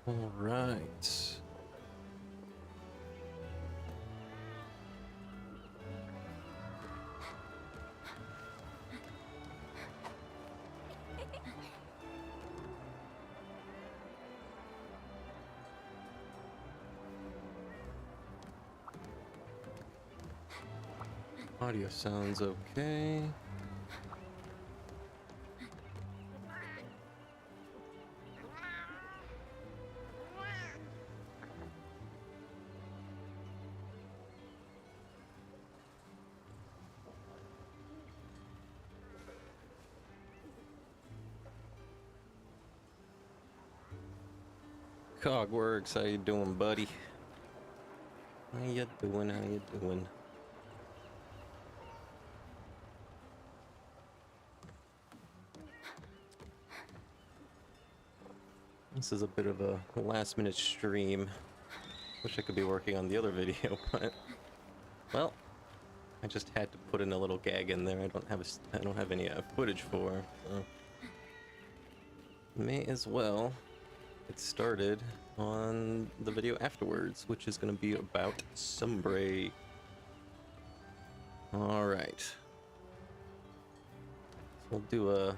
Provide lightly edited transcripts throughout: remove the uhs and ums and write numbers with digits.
All right. Audio sounds okay. Cogworks, how you doing, buddy? How you doing? How you doing? This is a bit of a last-minute stream. Wish I could be working on the other video, but well, I just had to put in a little gag in there. I don't have any footage for, so may as well get started on the video afterwards, which is going to be about Sunbreak. All right, so we'll do a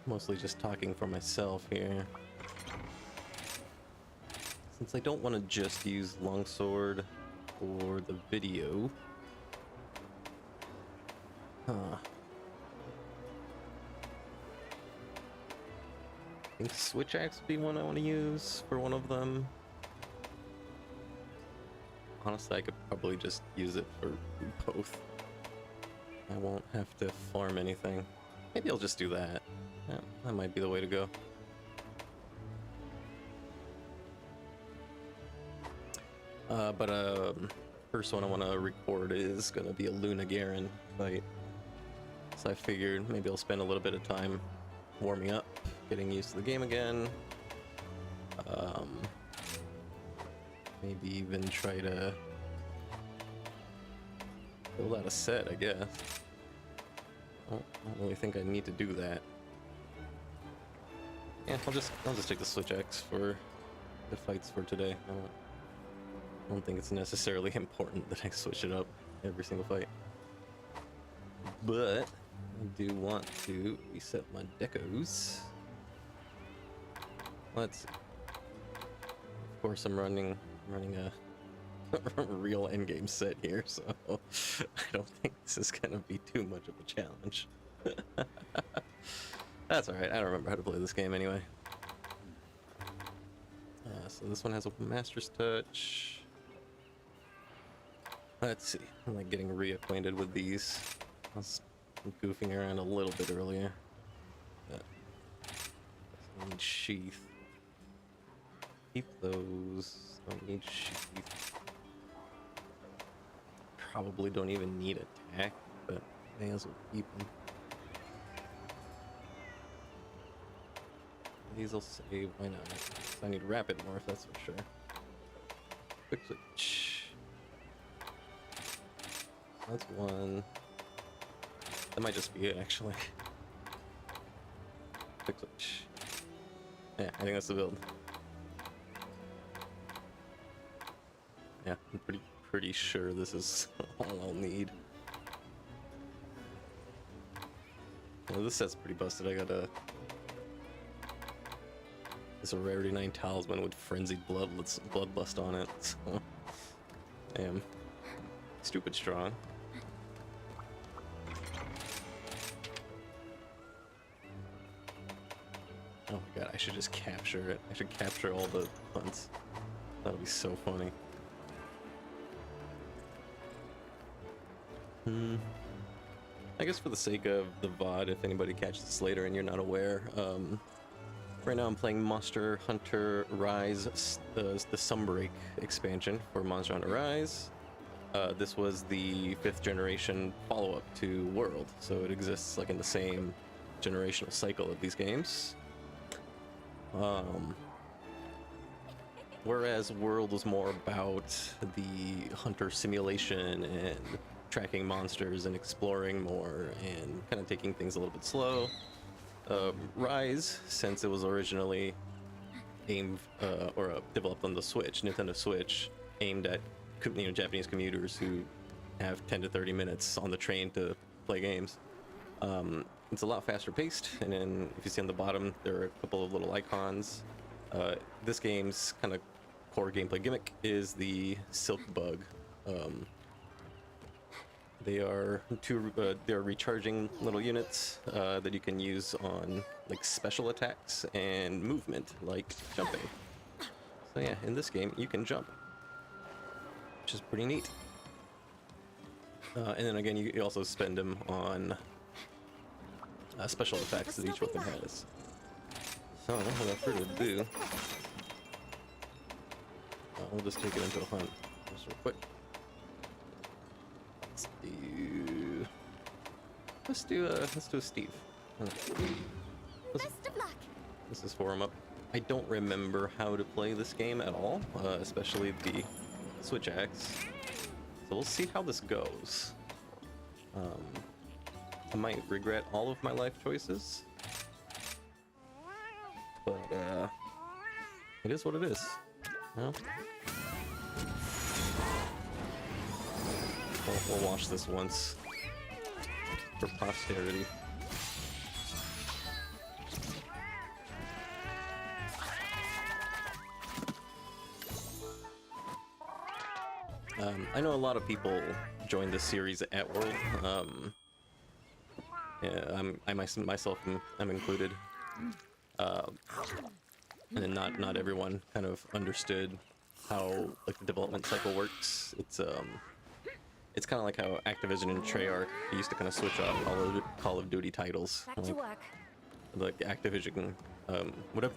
mostly just talking for myself here, since I don't want to just use longsword for the video. I think switch axe would be one I want to use for one of them. Honestly, I could probably just use it for both. I won't have to farm anything. Maybe I'll just do that. Yeah, that might be the way to go. First one I want to record is going to be a Luna Garen fight. So I figured maybe I'll spend a little bit of time warming up, getting used to the game again. Maybe even try to build out a set, I guess. I don't really think I need to do that. Yeah, I'll just take the switch axe for the fights for today. I don't think it's necessarily important that I switch it up every single fight. But I do want to reset my decos. Let's see. Of course, I'm running a real endgame set here, so I don't think this is gonna be too much of a challenge. That's alright, I don't remember how to play this game anyway. So this one has a master's touch. Let's see, I'm like getting reacquainted with these. I was goofing around a little bit earlier. I need sheath. Keep those. Don't need sheath. Probably don't even need attack, but may as well keep them. These will save, why not? So I need rapid morph, that's for sure. Quick switch. That's one. That might just be it, actually. Quick switch. Yeah, I think that's the build. Yeah, I'm pretty sure this is all I'll need. Well, this set's pretty busted. I got this rarity 9 talisman with frenzied bloodlust on it. So I am stupid strong. Oh my god, I should just capture it. I should capture all the hunts. That would be so funny. I guess for the sake of the VOD, if anybody catches this later and you're not aware, right now I'm playing Monster Hunter Rise, the Sunbreak expansion for Monster Hunter Rise. This was the 5th generation follow-up to World, so it exists like in the same generational cycle of these games. Whereas World was more about the hunter simulation and tracking monsters and exploring more and kind of taking things a little bit slow. Rise, since it was originally aimed developed on the Switch, Nintendo Switch, aimed at Japanese commuters who have 10 to 30 minutes on the train to play games. It's a lot faster paced, and then if you see on the bottom, there are a couple of little icons. This game's kind of core gameplay gimmick is the Silk Bug. They are they're recharging little units that you can use on like special attacks and movement, like jumping. So yeah, in this game you can jump, which is pretty neat. And then again, you also spend them on special attacks that each weapon has. So without further ado, we'll just take it into a hunt just real quick. Let's do a Steve. Best of luck. This is for him up. I don't remember how to play this game at all, especially the switch axe. So we'll see how this goes. I might regret all of my life choices, but it is what it is. Well, we'll watch this once for posterity. I know a lot of people join this series at World. Yeah, I myself am included. And then not everyone kind of understood how like the development cycle works. It's kind of like how Activision and Treyarch used to kind of switch off Call of Duty titles. Back to work. Like Activision,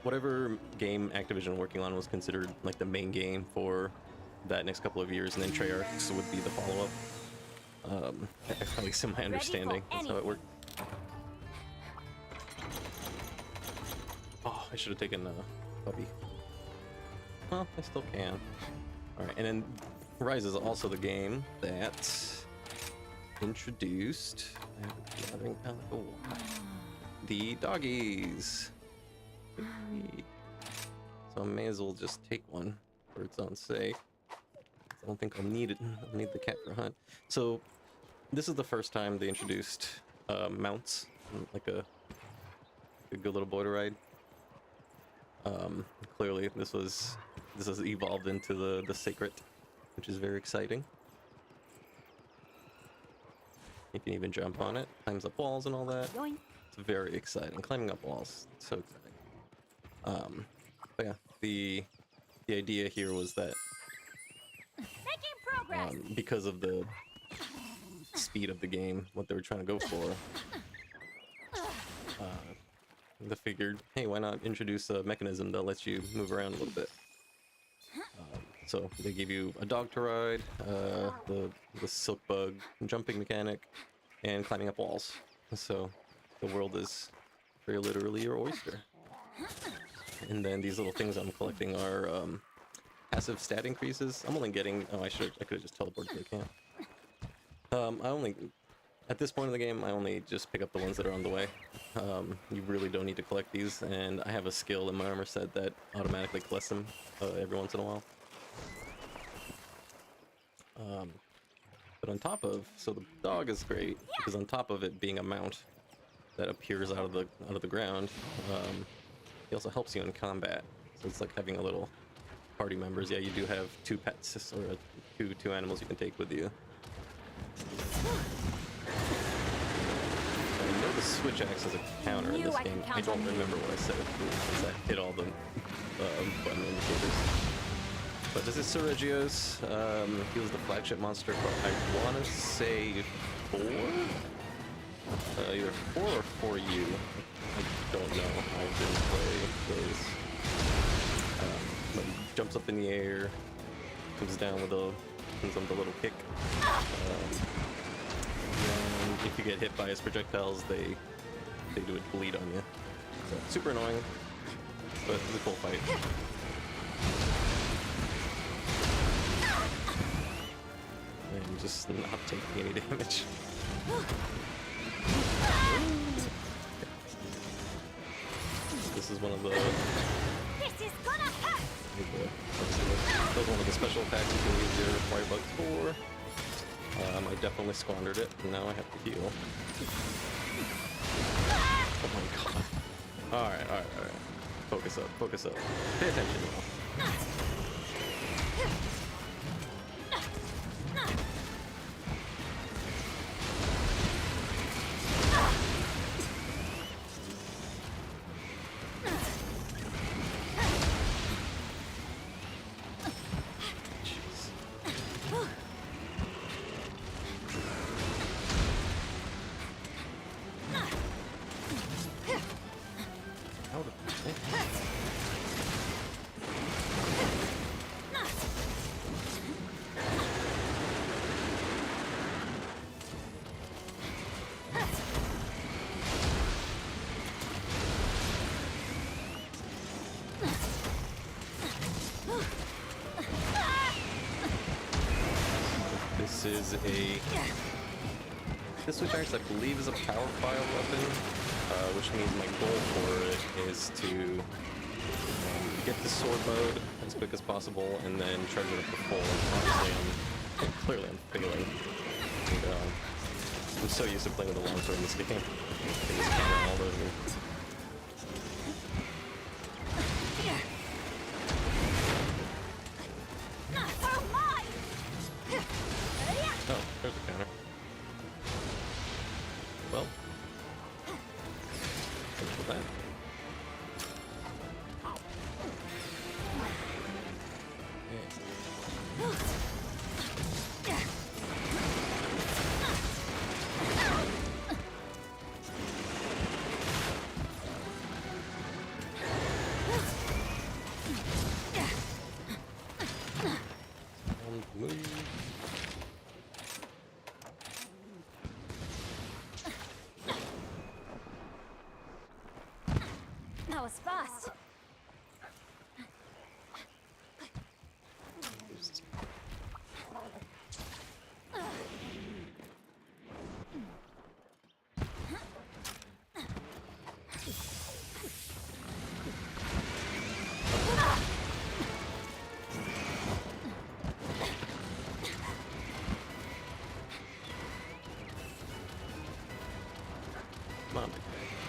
whatever game Activision working on was considered like the main game for that next couple of years, and then Treyarch would be the follow-up. At least in my understanding, that's how it worked. Oh, I should have taken Puppy. Well, I still can. Alright, and then Rise is also the game that introduced the doggies. So I may as well just take one for its own sake. I don't think I'll need it. I'll need the cat for a hunt. So this is the first time they introduced mounts, like a good little boy to ride. Clearly this has evolved into the sacred, which is very exciting. You can even jump on it, climbs up walls and all that. It's very exciting. Climbing up walls, so exciting. But yeah, the idea here was that because of the speed of the game, what they were trying to go for, they figured, hey, why not introduce a mechanism that lets you move around a little bit. So they gave you a dog to ride, the silk bug jumping mechanic, and climbing up walls. So the world is very literally your oyster. And then these little things I'm collecting are passive stat increases. I'm only getting... Oh, I could have just teleported to the camp. At this point in the game, I only just pick up the ones that are on the way. You really don't need to collect these, and I have a skill in my armor set that automatically collects them every once in a while. But on top of... So the dog is great, because on top of it being a mount that appears out of the ground, he also helps you in combat. So it's like having a little party members. Yeah, you do have two pets, or two animals you can take with you. I know the switch axe is a counter in this game. I don't remember what I said because I hit all the button indicators. But this is Sir Reggio's. He was the flagship monster for, I want to say, 4? Either 4 or 4U. I don't know. I didn't play those. But he jumps up in the air, comes down with comes up with a little kick. And if you get hit by his projectiles, they do it bleed on you. So, super annoying, but it's a cool fight. And just not taking any damage. this is one of the... This is gonna hurt. That was one of the special attacks you can use your firebugs for. I definitely squandered it, and now I have to heal. Oh my god. Alright. Focus up. Pay attention now. This switch axe, I believe, is a power file weapon, which means my goal for it is to get the sword mode as quick as possible and then charge it up to full. Honestly, clearly I'm failing. And, I'm so used to playing with a longsword in this game. I can just counter all those moves. Oh, there's a counter. Well, thanks for that. Move. That was fast.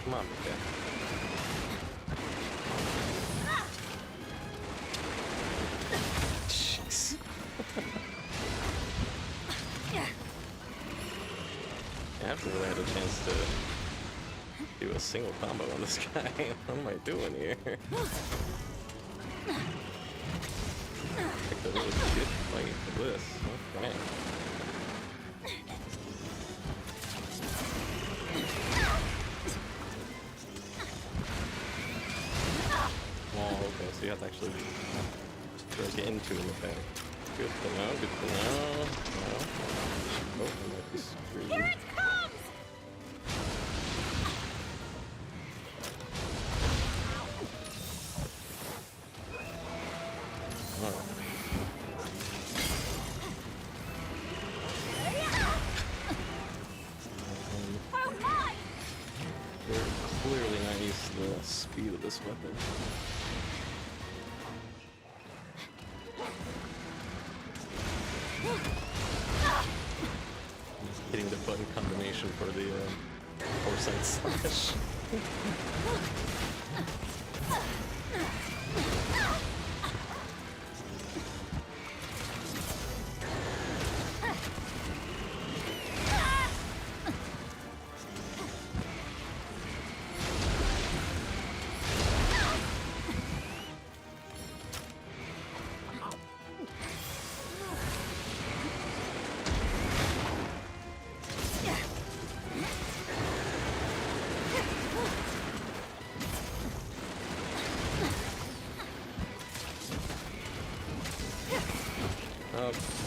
Come on, okay. Jeez. I haven't really had a chance to do a single combo on this guy. What am I doing here? Picked a really good fight for this. Okay. So you have to actually break into him, okay. Good to know, good to know. Oh, I might be screwed. Here it comes! They're clearly not used to the speed of this weapon. Hitting the button combination for the foresight slash.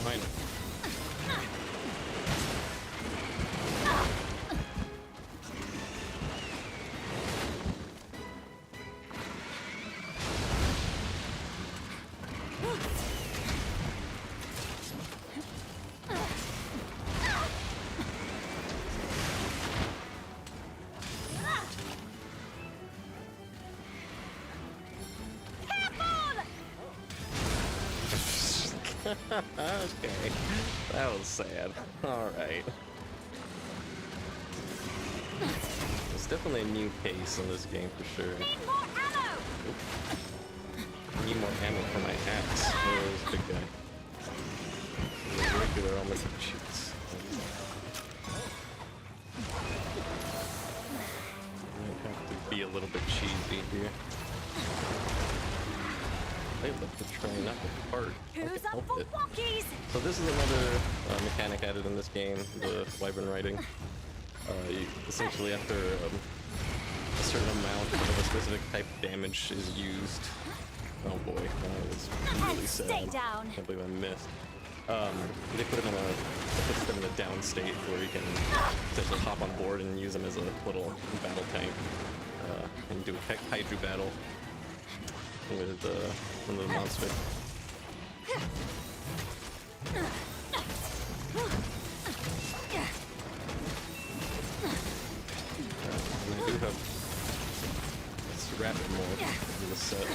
Behind it. Okay, that was sad. Alright. There's definitely a new pace in this game for sure. Need more ammo! I need more ammo for my axe. Oh, there's a big guy. The regular almost shoots. Might have to be a little bit cheesy here. I'd love to try not to fart. I Who's can up help for it. walkies? So this is another mechanic added in this game, the wyvern riding. You essentially after a certain amount of a specific type of damage is used. Oh boy, that was really Stay sad. down. I can't believe I missed. They put them in a down state where you can essentially hop on board and use them as a little battle tank and do a kaiju battle with one of the monsters. And I do have this rapid mode in the set, so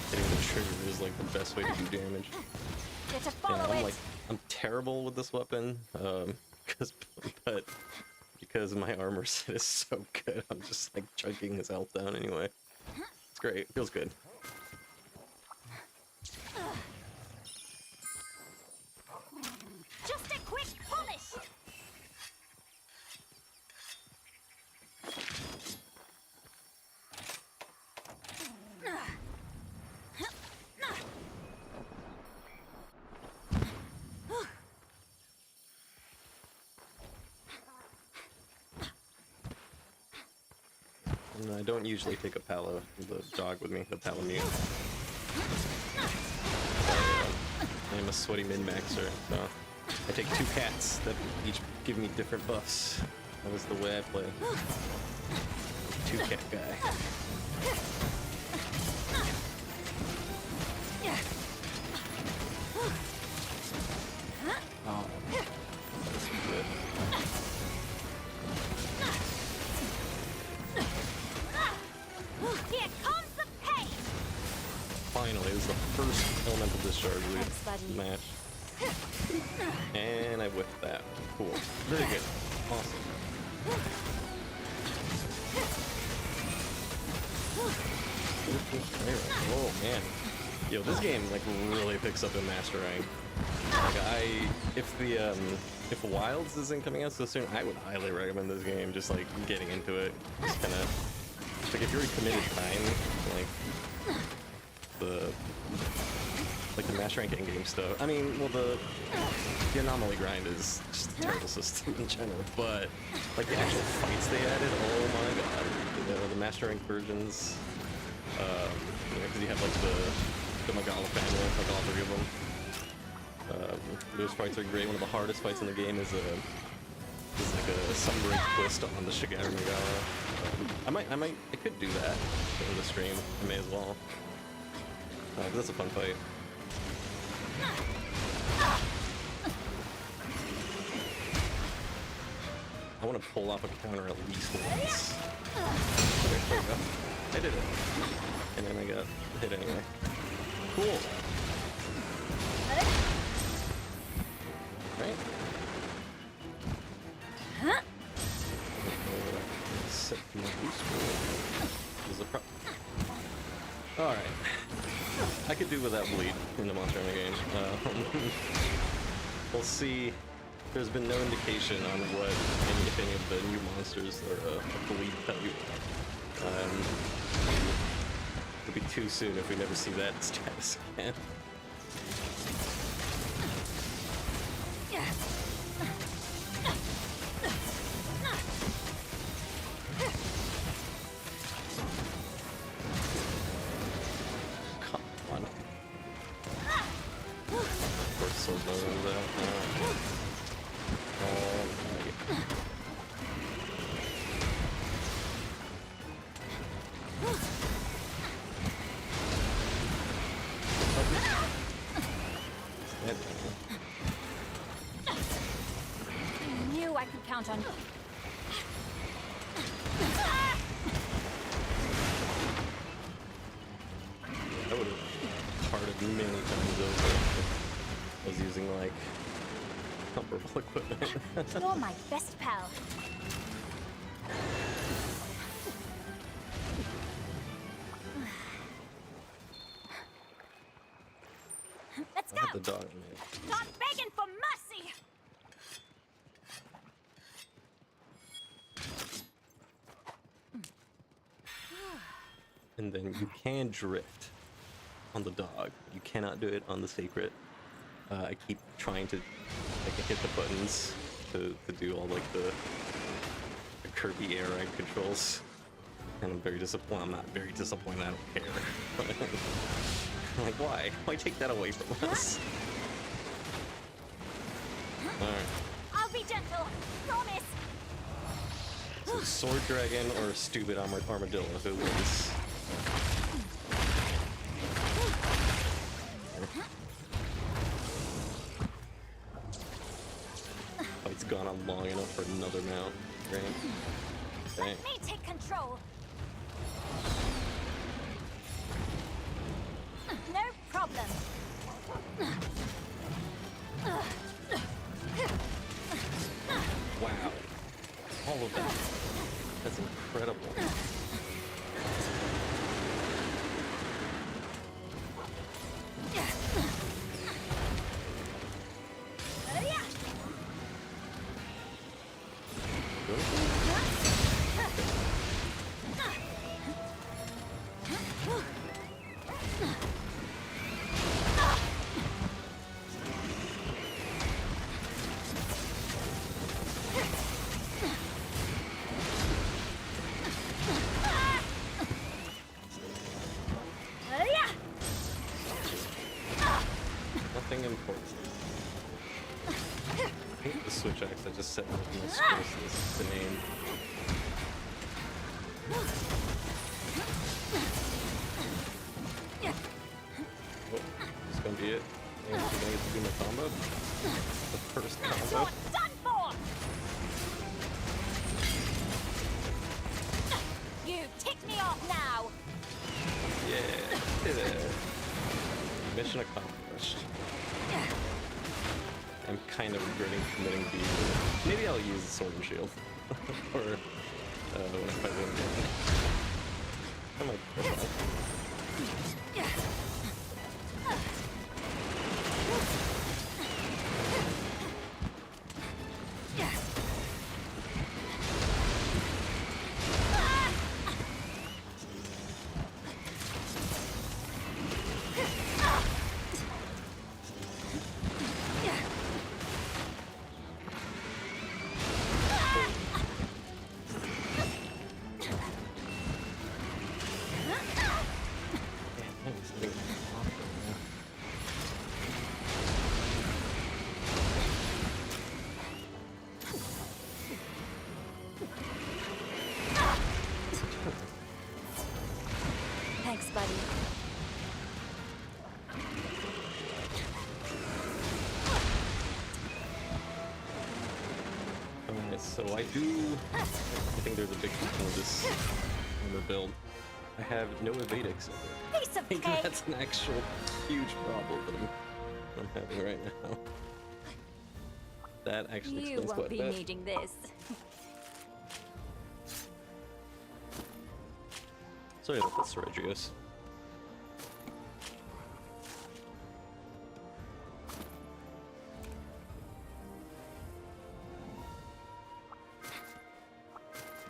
hitting the trigger is like the best way to do damage. Get to Yeah, follow it. I'm terrible with this weapon, because my armor set is so good, I'm just like chunking his health down anyway. It's great, feels good. Just a quick polish. And I don't usually take a the dog with me, the palamute. I am a sweaty min-maxer, so I take 2 cats that each give me different buffs. That was the way I play. 2-cat guy. Oh, that's good. Here comes the pain. Finally, this is the first elemental discharge we Thanks, buddy. match. And I whipped that. Cool. Very good. Awesome. Oh man. Yo, this game like really picks up in Master Rank. Like if Wilds isn't coming out so soon, I would highly recommend this game. Just like getting into it. Just kinda like if you're a committed kind, like the Master Rank endgame stuff. I mean, well the anomaly grind is just a terrible system in general, but like the actual fights they added, oh my god. The Master Rank versions, because you have like the Magala family, like all 3 of them. Those fights are great. One of the hardest fights in the game is like a Sunbreak twist on the Shigeru Magala. I could do that in the stream. I may as well. 'Cause that's a fun fight. I want to pull off a counter at least once. Okay, there we go. I did it. And then I got hit anyway. Cool. Right? Set my booster. There's a Alright. I could do without bleed in the Monster Hunter game. We'll see. There's been no indication on what, if any of the new monsters are bleed type. It'll be too soon if we never see that status again. Come on. Of course, so low that. I knew I could count on you. That would have parted many times over. I was using like comparable equipment. You're my best pal. Let's I had go! the dog in me. Start begging for mercy! And then you can drift on the dog. You cannot do it on the sacred. I keep trying to hit the buttons to do all like the Kirby era controls. And I'm very disappointed. I'm not very disappointed. I don't care. I'm like, why? Why take that away from us? Alright. I'll be gentle, promise! So sword dragon or stupid armadillo? Who wins? Fight's gone on long enough for another mount. Great. Okay. Let me take control! No problem. Wow. All of that. That's incredible. Nothing important. I think the switch axe I just set up in my space is the name. Oh, this is gonna be it. I think I'm gonna get to do my combo. The first combo. You're done for! You tick me off now! Yeah, did it. Mission accomplished. I'm kind of regretting committing to use it. Maybe I'll use the sword and shield. Or when I fight one again. I might go back. Thanks, buddy. Alright, so I think there's a big problem with this armor build. I have no evade except Piece I of think cake! that's an actual huge problem that I'm having right now. That actually You explains won't quite a be bit. needing this. Sorry about this, Regios.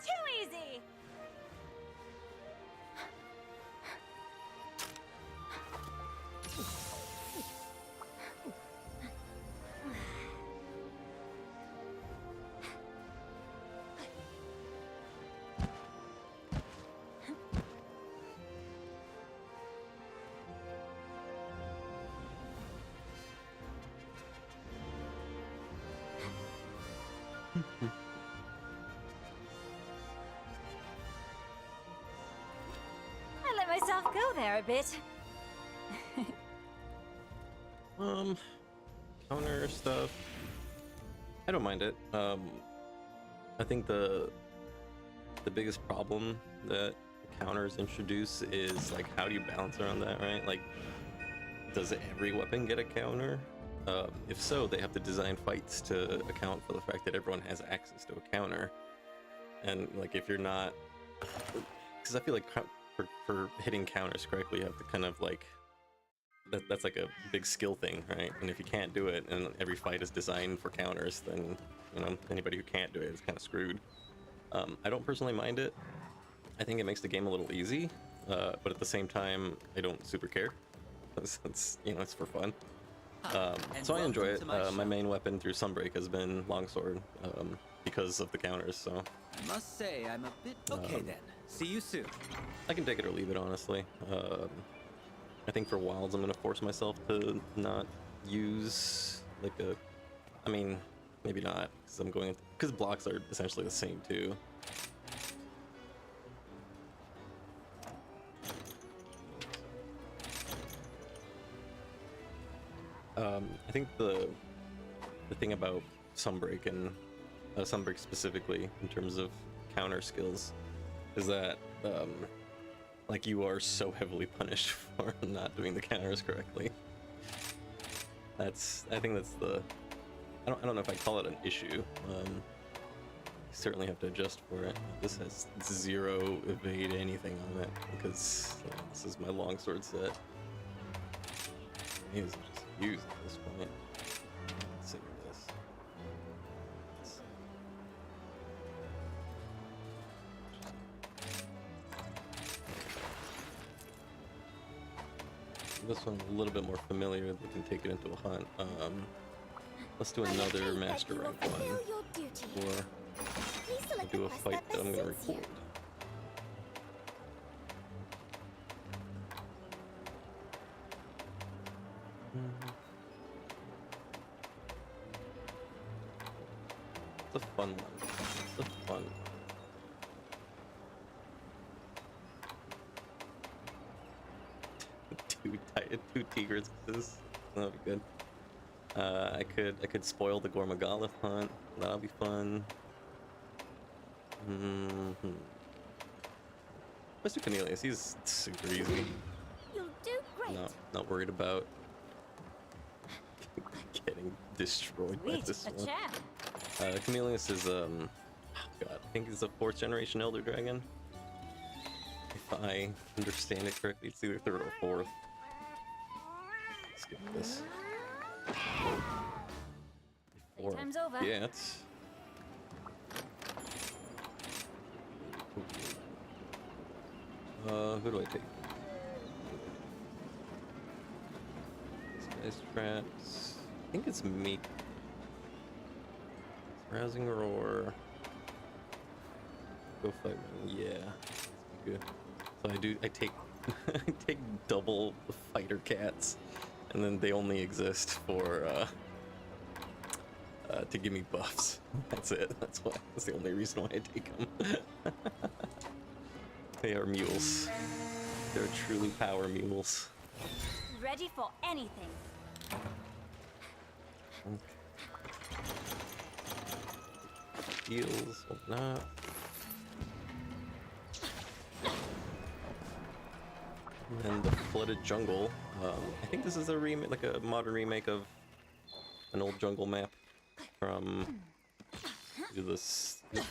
Too easy! I let myself go there a bit. Counter stuff. I don't mind it. I think the biggest problem that counters introduce is like how do you balance around that, right? Like does every weapon get a counter? If so, they have to design fights to account for the fact that everyone has access to a counter. And like, if you're not, because I feel like for hitting counters correctly, you have to kind of like, that's like a big skill thing, right? And if you can't do it, and every fight is designed for counters, then, you know, anybody who can't do it is kind of screwed. I don't personally mind it. I think it makes the game a little easy, but at the same time, I don't super care. It's, you know, it's for fun. So I enjoy it. My main weapon through Sunbreak has been longsword, because of the counters, so... I must say, I'm a bit... Okay then. See you soon. I can take it or leave it, honestly. I think for wilds, I'm gonna force myself to not use, like a... I mean, maybe not, because I'm going... Because blocks are essentially the same, too. I think the thing about Sunbreak and Sunbreak specifically in terms of counter skills is that like you are so heavily punished for not doing the counters correctly. I think that's the I don't know if I call it an issue. You certainly have to adjust for it. This has 0 evade anything on it because this is my longsword set. It's just used at this point. Let's see this. This one I'm a little bit more familiar with. We can take it into a hunt. Let's do another master rank one. Or I'll do a fight that I'm gonna record. It's a fun one. It's a fun one. Two tigers. That'll be good. I could spoil the Gormagala hunt. That'll be fun. Mr. Cornelius, he's super easy. You'll do great. No, not worried about getting destroyed by Sweet, this a one. champ. Cornelius is God, I think he's a 4th generation Elder Dragon. If I understand it correctly, it's either 3rd or 4th. Let's get this. Playtime's over. Yeah, it's... who do I take? This guy's traps. I think it's me. Rousing Roar. Go fight me. Yeah, that's good. So I take I take double fighter cats, and then they only exist for to give me buffs. That's it. That's the only reason why I take them. They are mules. They're truly power mules. Ready for anything. Heals, whatnot. And then the Flooded Jungle. I think this is a remake, like a modern remake of an old jungle map from this, I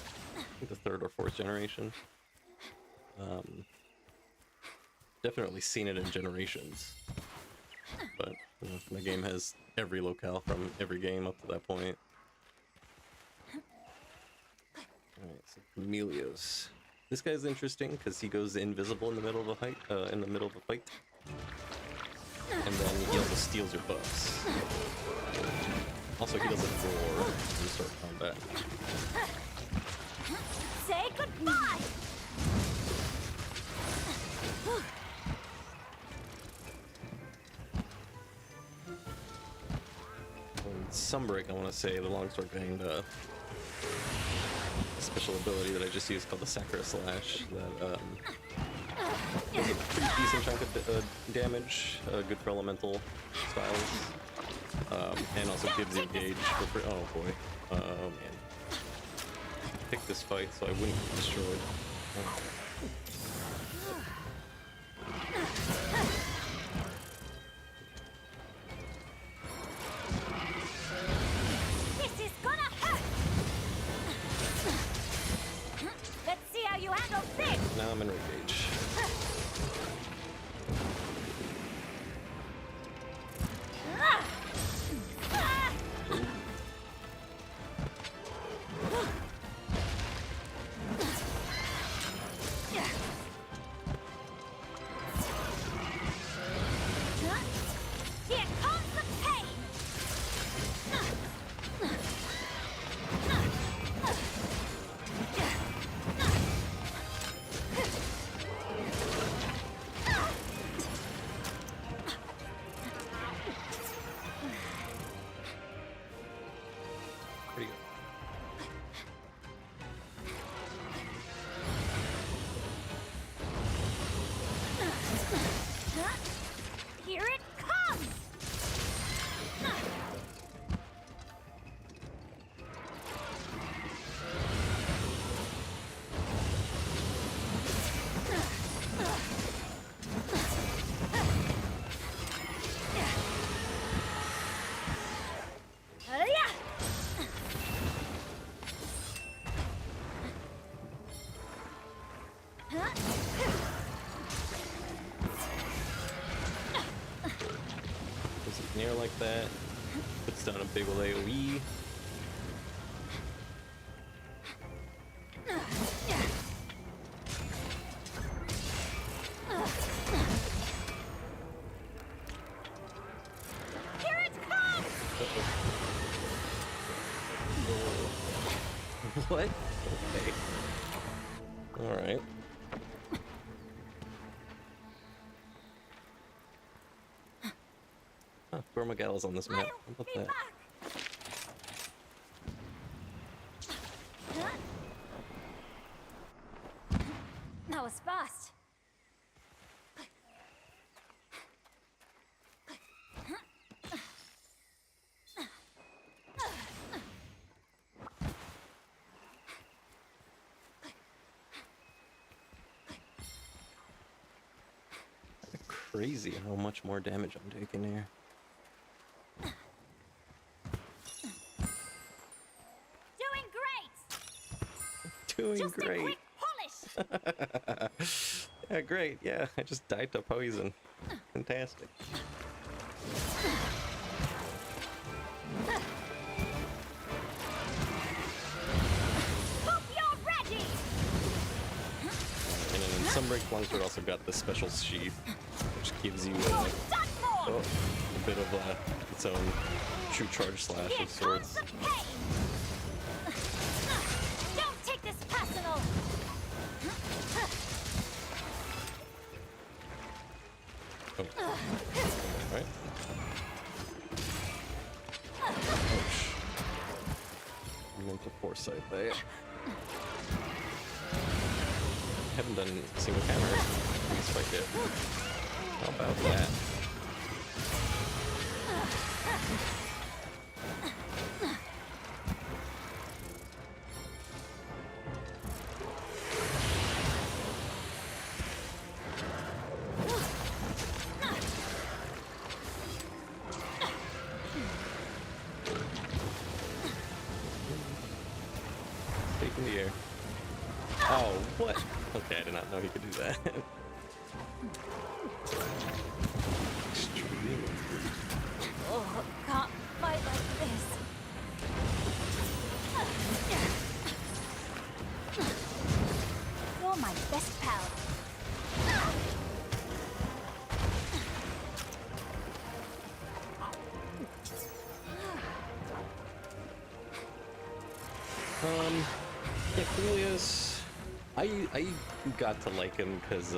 think the 3rd or 4th generation. Definitely seen it in Generations, but you know, the game has every locale from every game up to that point. Alright, so Emilios. This guy's interesting because he goes invisible in the middle of a fight, and then he also steals your buffs. Also, he doesn't roar when you start combat. Say goodbye. Sunbreak, I want to say the longsword gained a special ability that I just used called the Sakura Slash that does a pretty decent chunk of damage, good for elemental styles, and also gives you gauge for free. Oh boy, oh man. Pick this fight so I wouldn't get destroyed. Oh. air like that. Puts down a big ol' AoE. Here it comes! What? Okay. Alright. Huh, Gormagala's on this map. How about Be that? back! That was fast. Crazy how much more damage I'm taking here. Doing great! Doing Just a great. quick polish! Yeah, great. Yeah, I just died to poison. Fantastic. Hope you're ready! And then in Sunbreak, Longsword also got the special sheath, which gives you You're done for! a bit of its own true charge slash Here of swords. comes the pain! Don't take this personal! Oh. Alright. Ouch. Mental foresight there. Haven't done a single hammer in this fight yet. How about that? Take in the air. Oh, what? Okay, I did not know he could do that. Extreme. Oh, can't fight like this. You're my best pal. Yeah, Cornelius, I got to like him because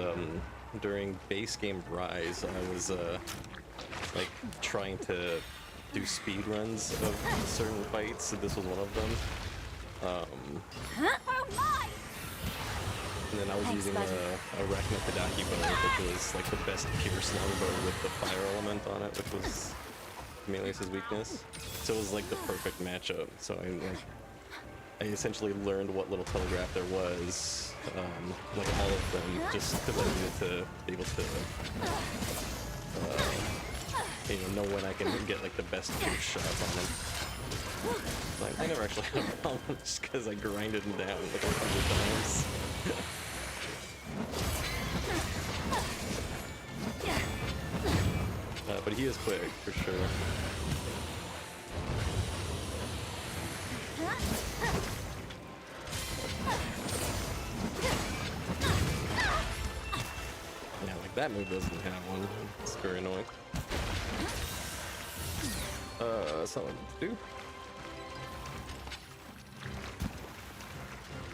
during base game Rise, I was like trying to do speed runs of certain fights, so this was one of them. Oh my! And then I was Thanks, using bud. a Arachna Kadaki bow, which was like the best pierce longbow with the fire element on it, which was Cornelius's weakness. So it was like the perfect matchup. So I essentially learned what little telegraph there was, like all of them, just because I needed to be able to, know when I can get like the best pierce shots on them. Like, I never actually had a problem just because I grinded him down like 100 times. But he is quick for sure. Yeah, like that move doesn't have one. It's very annoying. That's not what I meant to do.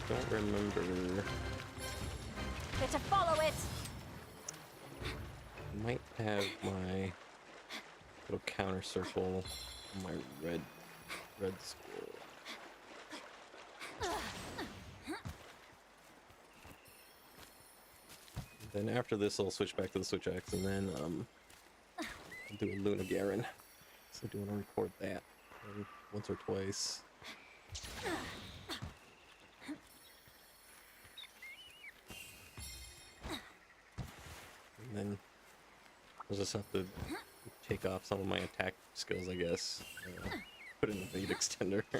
Don't remember. Better follow it. Might have my little counter circle on my red scroll. Then after this, I'll switch back to the switch axe, and then I'll do a Luna Garen. So I do want to record that once or twice. And then I'll just have to take off some of my attack skills, I guess. Put in the bead extender. Oh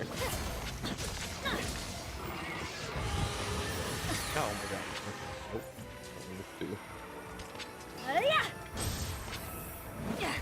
my god. Oh, I need to. Yeah.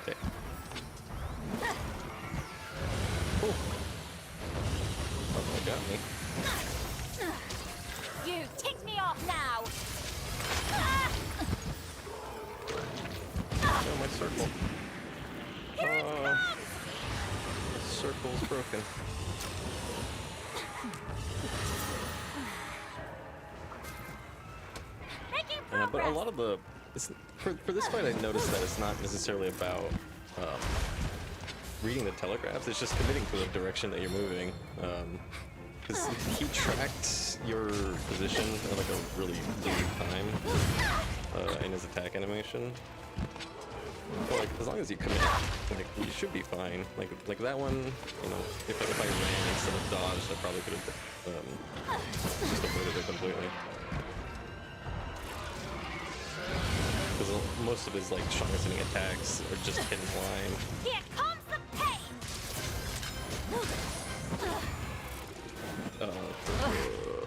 Okay. Oh. Oh, that got me. You tick me off now. Oh, my circle. Oh, the circle's broken. Making But a progress. lot of the for this fight, I noticed that it's not necessarily about reading the telegraphs. It's just committing to the direction that you're moving. Because he tracked your position at like a really weird time in his attack animation. But like, as long as you commit, like, you should be fine. Like that one, you know, if I ran instead of dodged, I probably could have just avoided it completely. Because most of his like strongest hitting attacks are just hidden line. Here comes the pain.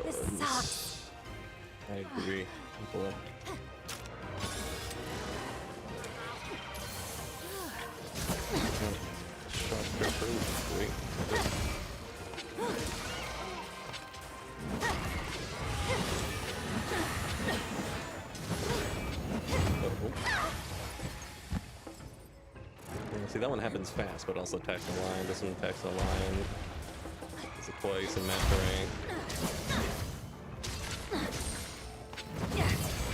This sucks. I agree. Boy. Sharp gripper, great. Yeah, see, that one happens fast, but also attacks the line. This one attacks the line. Does it twice in match rank.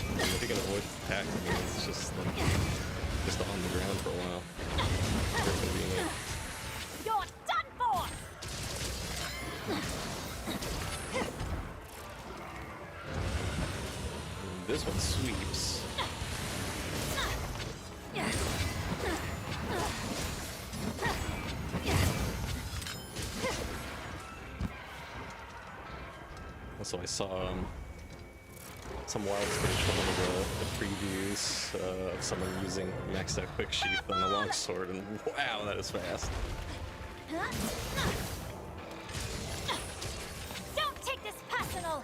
And if you can avoid attacks, I mean, it's just like just on the ground for a while. Very convenient. You're done for. And this one sweeps. Also, I saw some wild footage from one of the previews of someone using maxed out quick sheath on the longsword, and wow, that is fast. Don't take this personal.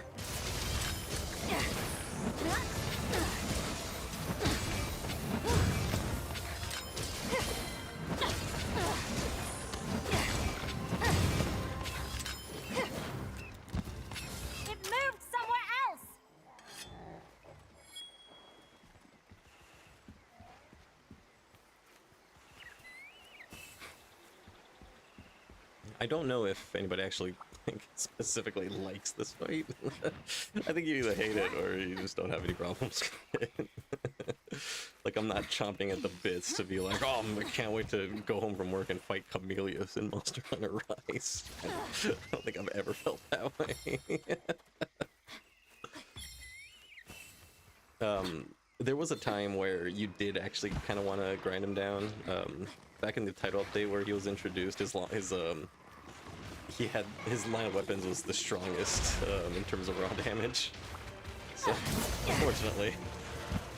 It moved somewhere else. I don't know if anybody actually specifically likes this fight. I think you either hate it or you just don't have any problems with it. Like, I'm not chomping at the bits to be like, oh, I can't wait to go home from work and fight Chameleos in Monster Hunter Rise. I don't think I've ever felt that way. There was a time where you did actually kind of want to grind him down. Back in the title update where he was introduced, he had his line of weapons was the strongest in terms of raw damage. So unfortunately,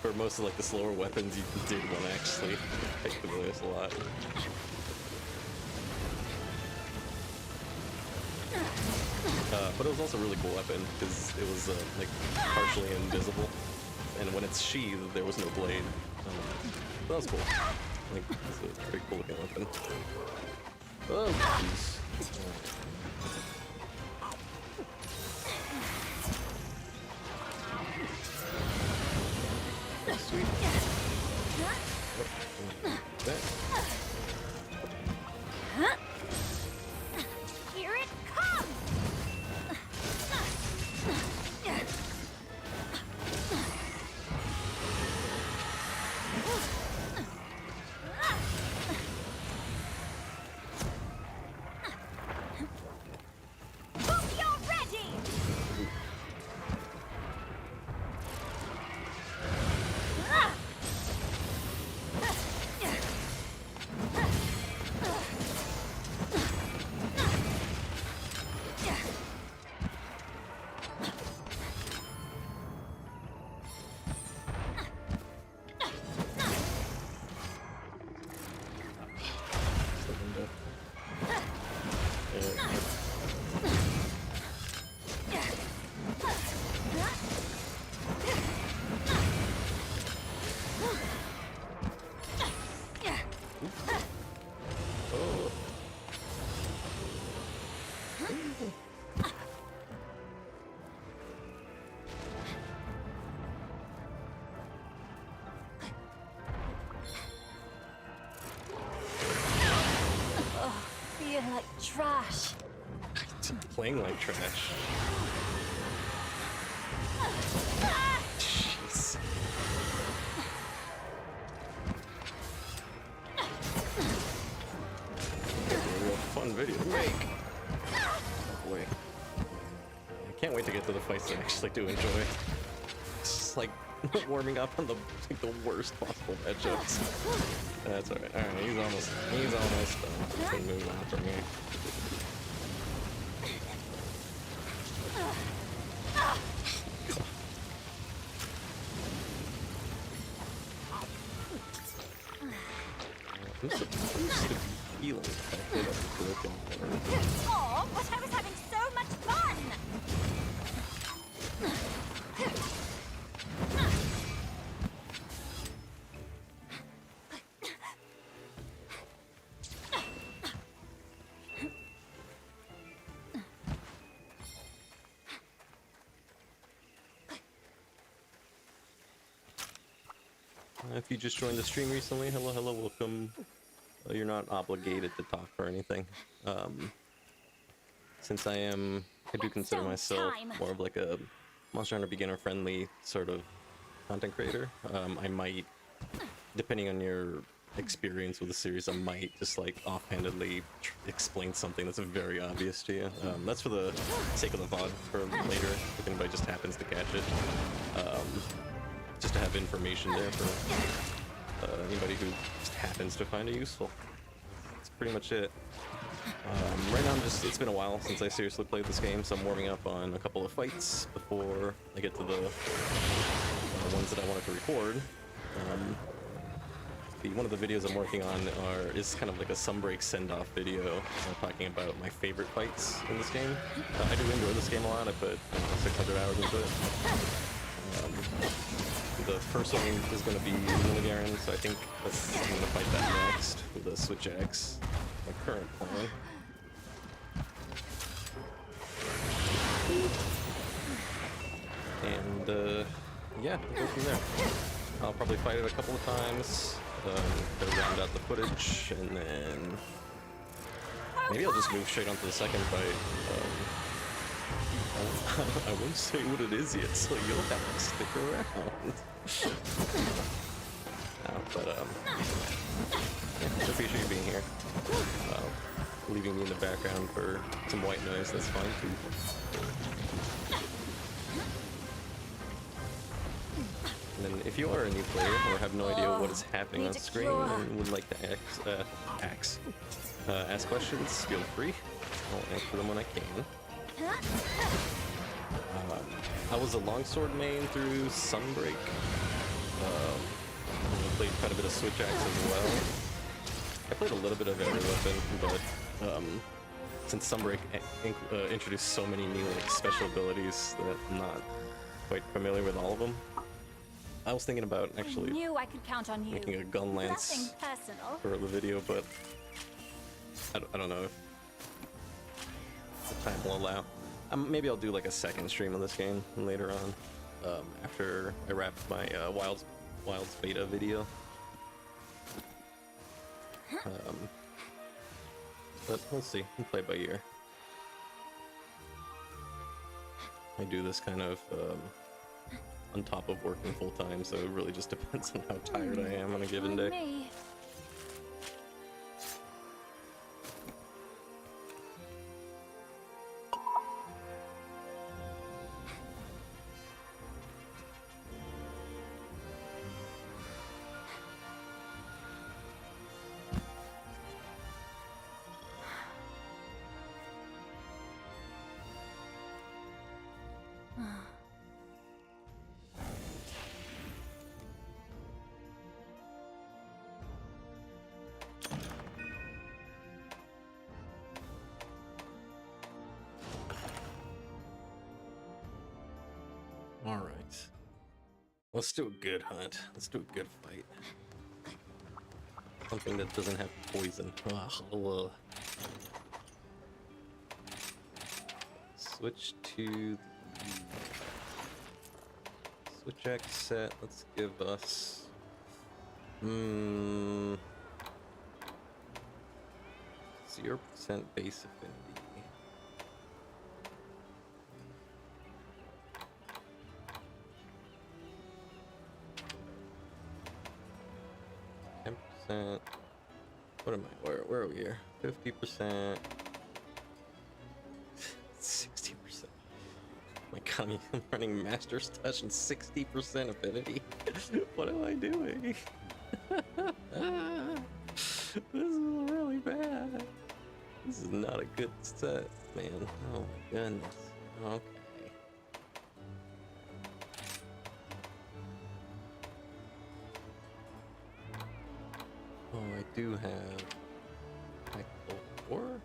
for most of like the slower weapons, you did want to actually fight Chameleos a lot. But it was also a really cool weapon because it was like partially invisible, and when it's sheathed, there was no blade. That was cool. Like, it's a pretty cool looking weapon. Oh, jeez. Oh, sweet. That. Here it comes. Hope you're ready. trash. Playing like trash. Jeez. It's a real fun video to make. Oh boy. I can't wait to get to the fights I actually do enjoy. It's just like warming up on the worst possible matchups. That's alright. Alright, he's almost done. He can move on from me. I'm supposed to be healing if I hit a broken one. Oh, but I was having so much fun! If you just joined the stream recently, hello, welcome. You're not obligated to talk or anything. Since I do consider myself more of like a Monster Hunter beginner-friendly sort of content creator. I might, depending on your experience with the series, I might just like offhandedly explain something that's very obvious to you. That's for the sake of the VOD for later, if anybody just happens to catch it. Just to have information there for anybody who just happens to find it useful. That's pretty much it. Right now it's been a while since I seriously played this game, so I'm warming up on a couple of fights before I get to the ones that I wanted to record. One of the videos I'm working on is kind of like a Sunbreak send-off video talking about my favorite fights in this game. I do enjoy this game a lot. I put 600 hours into it. The first one is going to be Milligaren, so I think I'm going to fight that next with the Switch Axe, my current plan. And yeah, we'll go from there. I'll probably fight it a couple of times, to round out the footage, and then maybe I'll just move straight onto the second fight. I won't say what it is yet, so you'll have to stick around. But yeah, appreciate you being here. Leaving me in the background for some white noise, that's fine too. And then if you are a new player or have no idea what is happening on screen and would like to ask questions, feel free. I'll answer them when I can. I was a longsword main through Sunbreak. I played quite a bit of Switch Axe as well. I played a little bit of every weapon, but since Sunbreak introduced so many new special abilities that I'm not quite familiar with all of them. I was thinking about actually making a gun lance for the video, but I don't know if the time will allow. Maybe I'll do like a second stream of this game later on, after I wrap my Wilds beta video. But we'll see. We'll play it by ear. I do this kind of on top of working full time, so it really just depends on how tired I am on a given day. Alright. Let's do a good hunt. Let's do a good fight. Something that doesn't have poison. Ugh. Switch to the Switch Axe set. Let's give us 0% base affinity. 10%. What am I? Where are we here? 50%. 60%. My God, I'm running Master's Touch and 60% affinity. What am I doing? This is really bad. This is not a good set, man. Oh my goodness. Okay. Oh, I do have Tactical 4.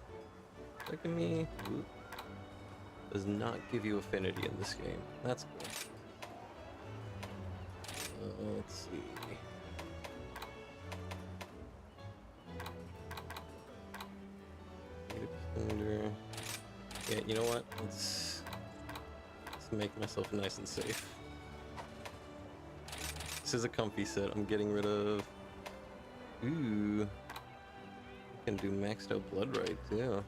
Second me. Ooh. Does not give you affinity in this game. That's cool. Let's see. Yeah, you know what? Let's make myself nice and safe. This is a comfy set. I'm getting rid of. Ooh. I can do maxed out blood right too.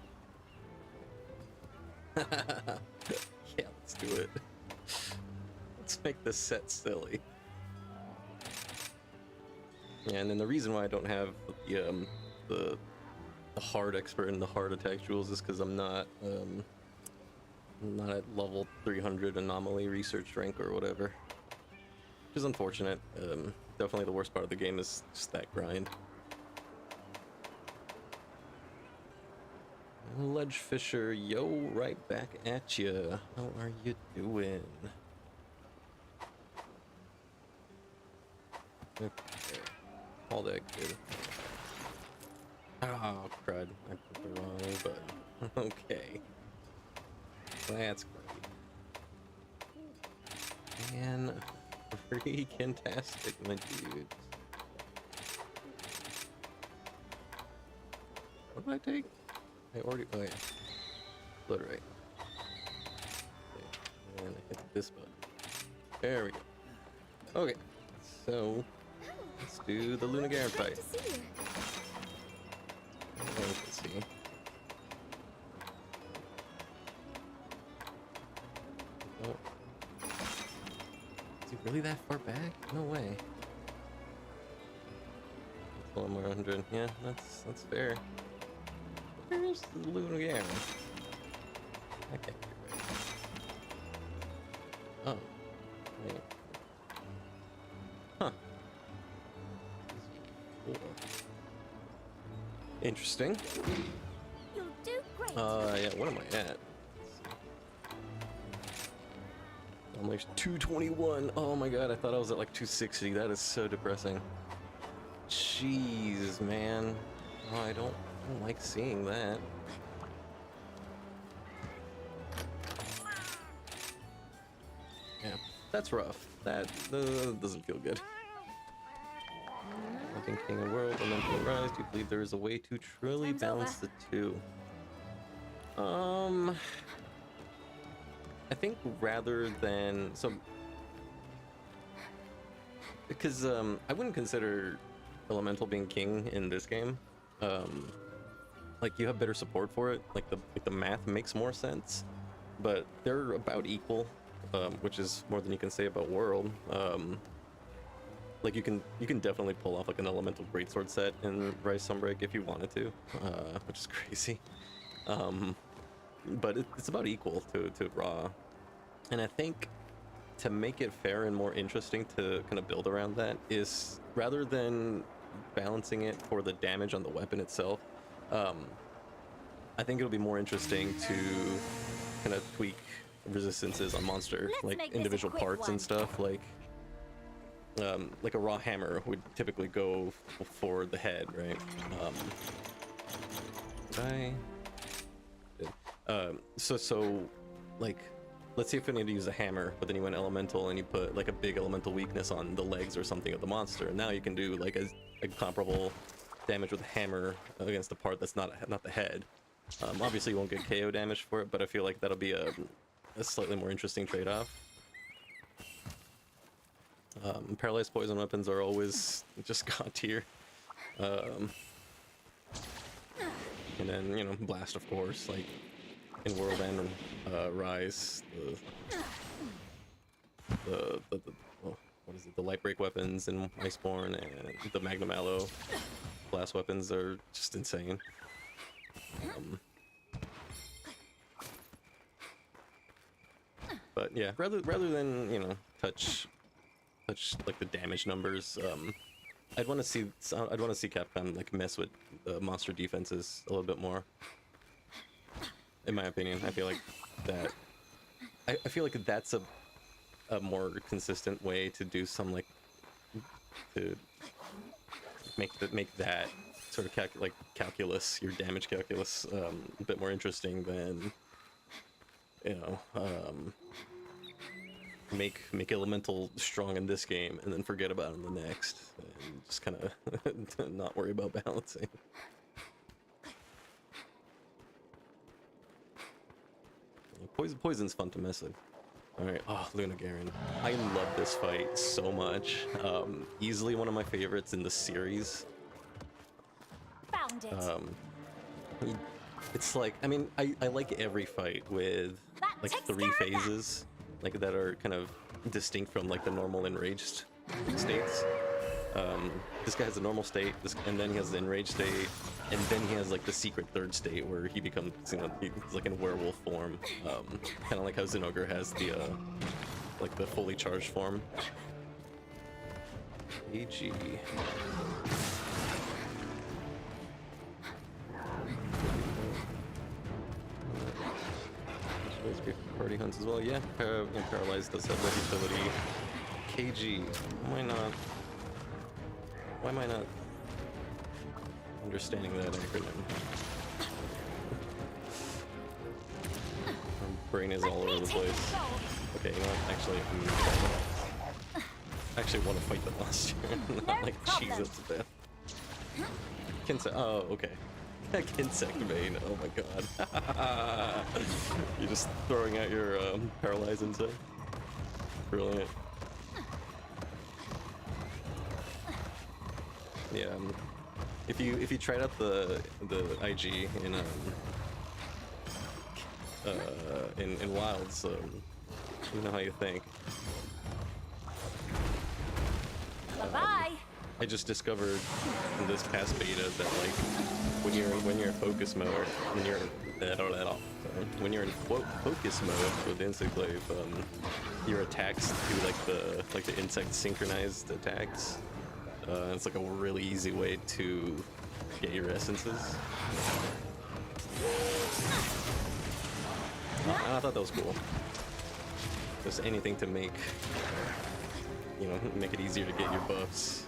Yeah, let's do it. Let's make this set silly. Yeah, and then the reason why I don't have the hard expert and the hard attack jewels is because I'm not at level 300 anomaly research rank or whatever, which is unfortunate. Definitely the worst part of the game is just that grind. Ledge Fisher, yo, right back at ya. How are you doing? Okay, all that good. Oh, crud. I put the wrong button. Okay. That's great. Man, freaking-tastic, my dude. What did I take? I already. Oh, yeah. Blood right. Okay. And I hit this button. There we go. Okay. So, let's do the Lunagaran fight. Let's see. Oh. Is he really that far back? No way. That's 1 more 100. Yeah, that's fair. Where's the Lunagaran? I can't be right. Oh. Wait. Huh. Cool. Interesting. You'll do great. Yeah, what am I at? I'm like 221. Oh my god, I thought I was at like 260. That is so depressing. Jeez, man. Oh, I don't like seeing that. Yeah, that's rough. That doesn't feel good. Hunting King of World, Elemental Rise. Do you believe there is a way to truly Time's balance over. the two? I think rather than because I wouldn't consider Elemental being king in this game. Like you have better support for it. Like the math makes more sense, but they're about equal, which is more than you can say about World. Like you can definitely pull off like an Elemental Greatsword set in Rise Sunbreak if you wanted to, which is crazy. But it's about equal to Raw, and I think to make it fair and more interesting to kind of build around that is rather than balancing it for the damage on the weapon itself, I think it'll be more interesting to kind of tweak resistances on monster, Let's make like this a individual quick parts one. and stuff. Like a raw hammer would typically go for the head, right? So like, let's say if I need to use a hammer, but then you went elemental and you put like a big elemental weakness on the legs or something of the monster, and now you can do like a comparable damage with a hammer against the part that's not the head. Obviously you won't get KO damage for it, but I feel like that'll be a slightly more interesting trade-off. Paralyzed poison weapons are always just god tier. And then, you know, blast, of course, like in World and Rise, oh, what is it? The light break weapons in Iceborne and the Magnum Aloe blast weapons are just insane. But yeah, rather than, you know, touch like the damage numbers, I'd want to see Capcom like mess with the monster defenses a little bit more. In my opinion, I feel like that. I feel like that's a more consistent way to do some like to make that sort of calculus, your damage calculus, a bit more interesting than, you know, make elemental strong in this game and then forget about it in the next, and just kind of not worry about balancing. Poison's fun to mess with. Alright, oh, Luna Garen. I love this fight so much. Easily one of my favorites in the series. Found it. It's like, I mean, I like every fight with That like takes 3 care of that. phases, like that are kind of distinct from like the normal enraged states. This guy has a normal state, and then he has the enraged state, and then he has like the secret 3rd state where he becomes, you know, he's like in werewolf form, kind of like how Zinogre has the like the fully charged form. AG. Party hunts as well. Yeah, Paralyzed does have that utility. KG. Why am I not understanding that acronym? My brain is all over the place. Okay, you know what? I actually want to fight the monster, not like cheese it to death. Kinsect. Oh, okay. Insect vein. Oh my god. You're just throwing out your paralyzed insect. Brilliant. Yeah. If you tried out the IG in Wilds, you know how you think. Bye bye. I just discovered in this past beta that like when you're in focus mode, when you're in quote focus mode with Insect Glaive, your attacks do like the insect synchronized attacks. It's like a really easy way to get your essences. I thought that was cool. Just anything to make, you know, make it easier to get your buffs.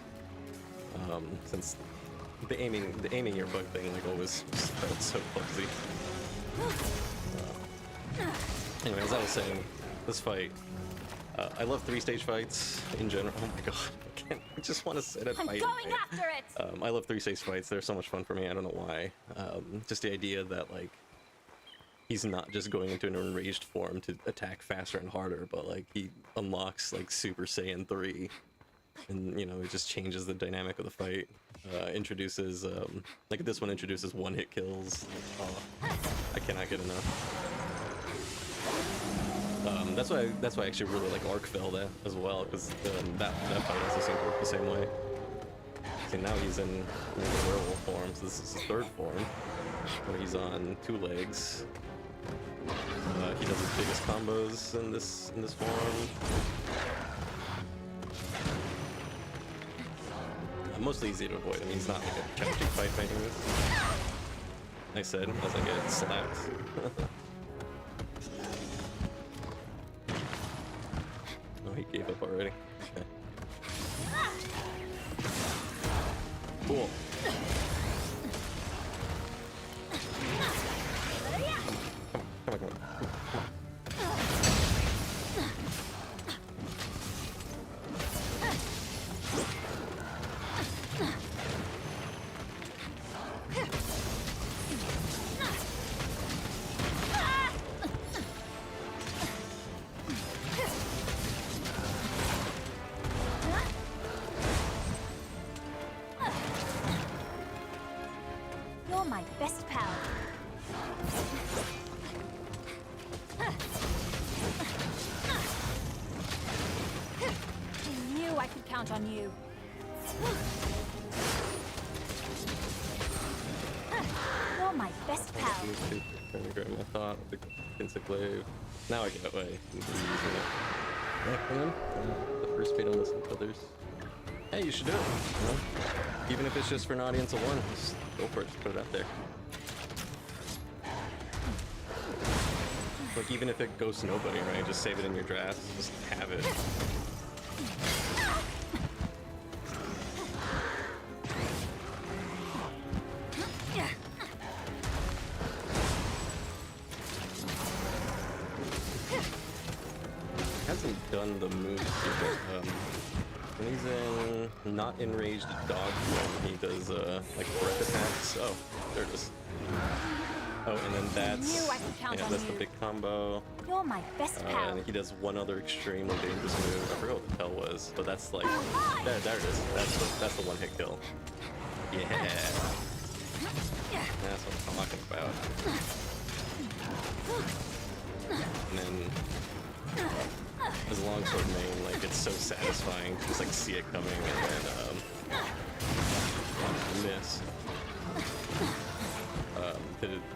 Since the aiming your bug thing like always felt so clumsy. Anyway, as I was saying, this fight, I love 3-stage fights in general. Oh my god, I just want to sit and I'm fight. going after it. I love 3-stage fights. They're so much fun for me. I don't know why. Just the idea that like he's not just going into an enraged form to attack faster and harder, but like he unlocks like Super Saiyan 3. And, you know, it just changes the dynamic of the fight. Introduces, like this one introduces one-hit kills. Oh, I cannot get enough. That's why I actually really like Arkfell as well, because that fight also work the same way. See, now he's in the werewolf form, so this is his 3rd form, where he's on 2 legs. He does his biggest combos in this form. Mostly easy to avoid. I mean, he's not like a challenging fight by any means. I said as I get slapped. Oh, he gave up already. Okay. Cool. Come on. Your You're my best pal. I knew I could count on you. You're my best pal. Trying to grab my thought with the Pinsiclave. Now I get away. The first fate unless with others. Hey, you should do it. You know? Even if it's just for an audience of one, just go for it. Just put it out there. Like, even if it goes to nobody, right? Just save it in your draft. Just have it. Hasn't done the moves yet, but when he's in not enraged dog form, he does like breath attacks. Oh, there it is. Oh, and then that's that's the big combo. You're my best pal. And he does one other extremely dangerous move. I forgot what the hell was, but that's like there it is. That's the one hit kill. Yeah, that's what I'm talking about. And then his longsword main, like it's so satisfying to just like see it coming and then miss.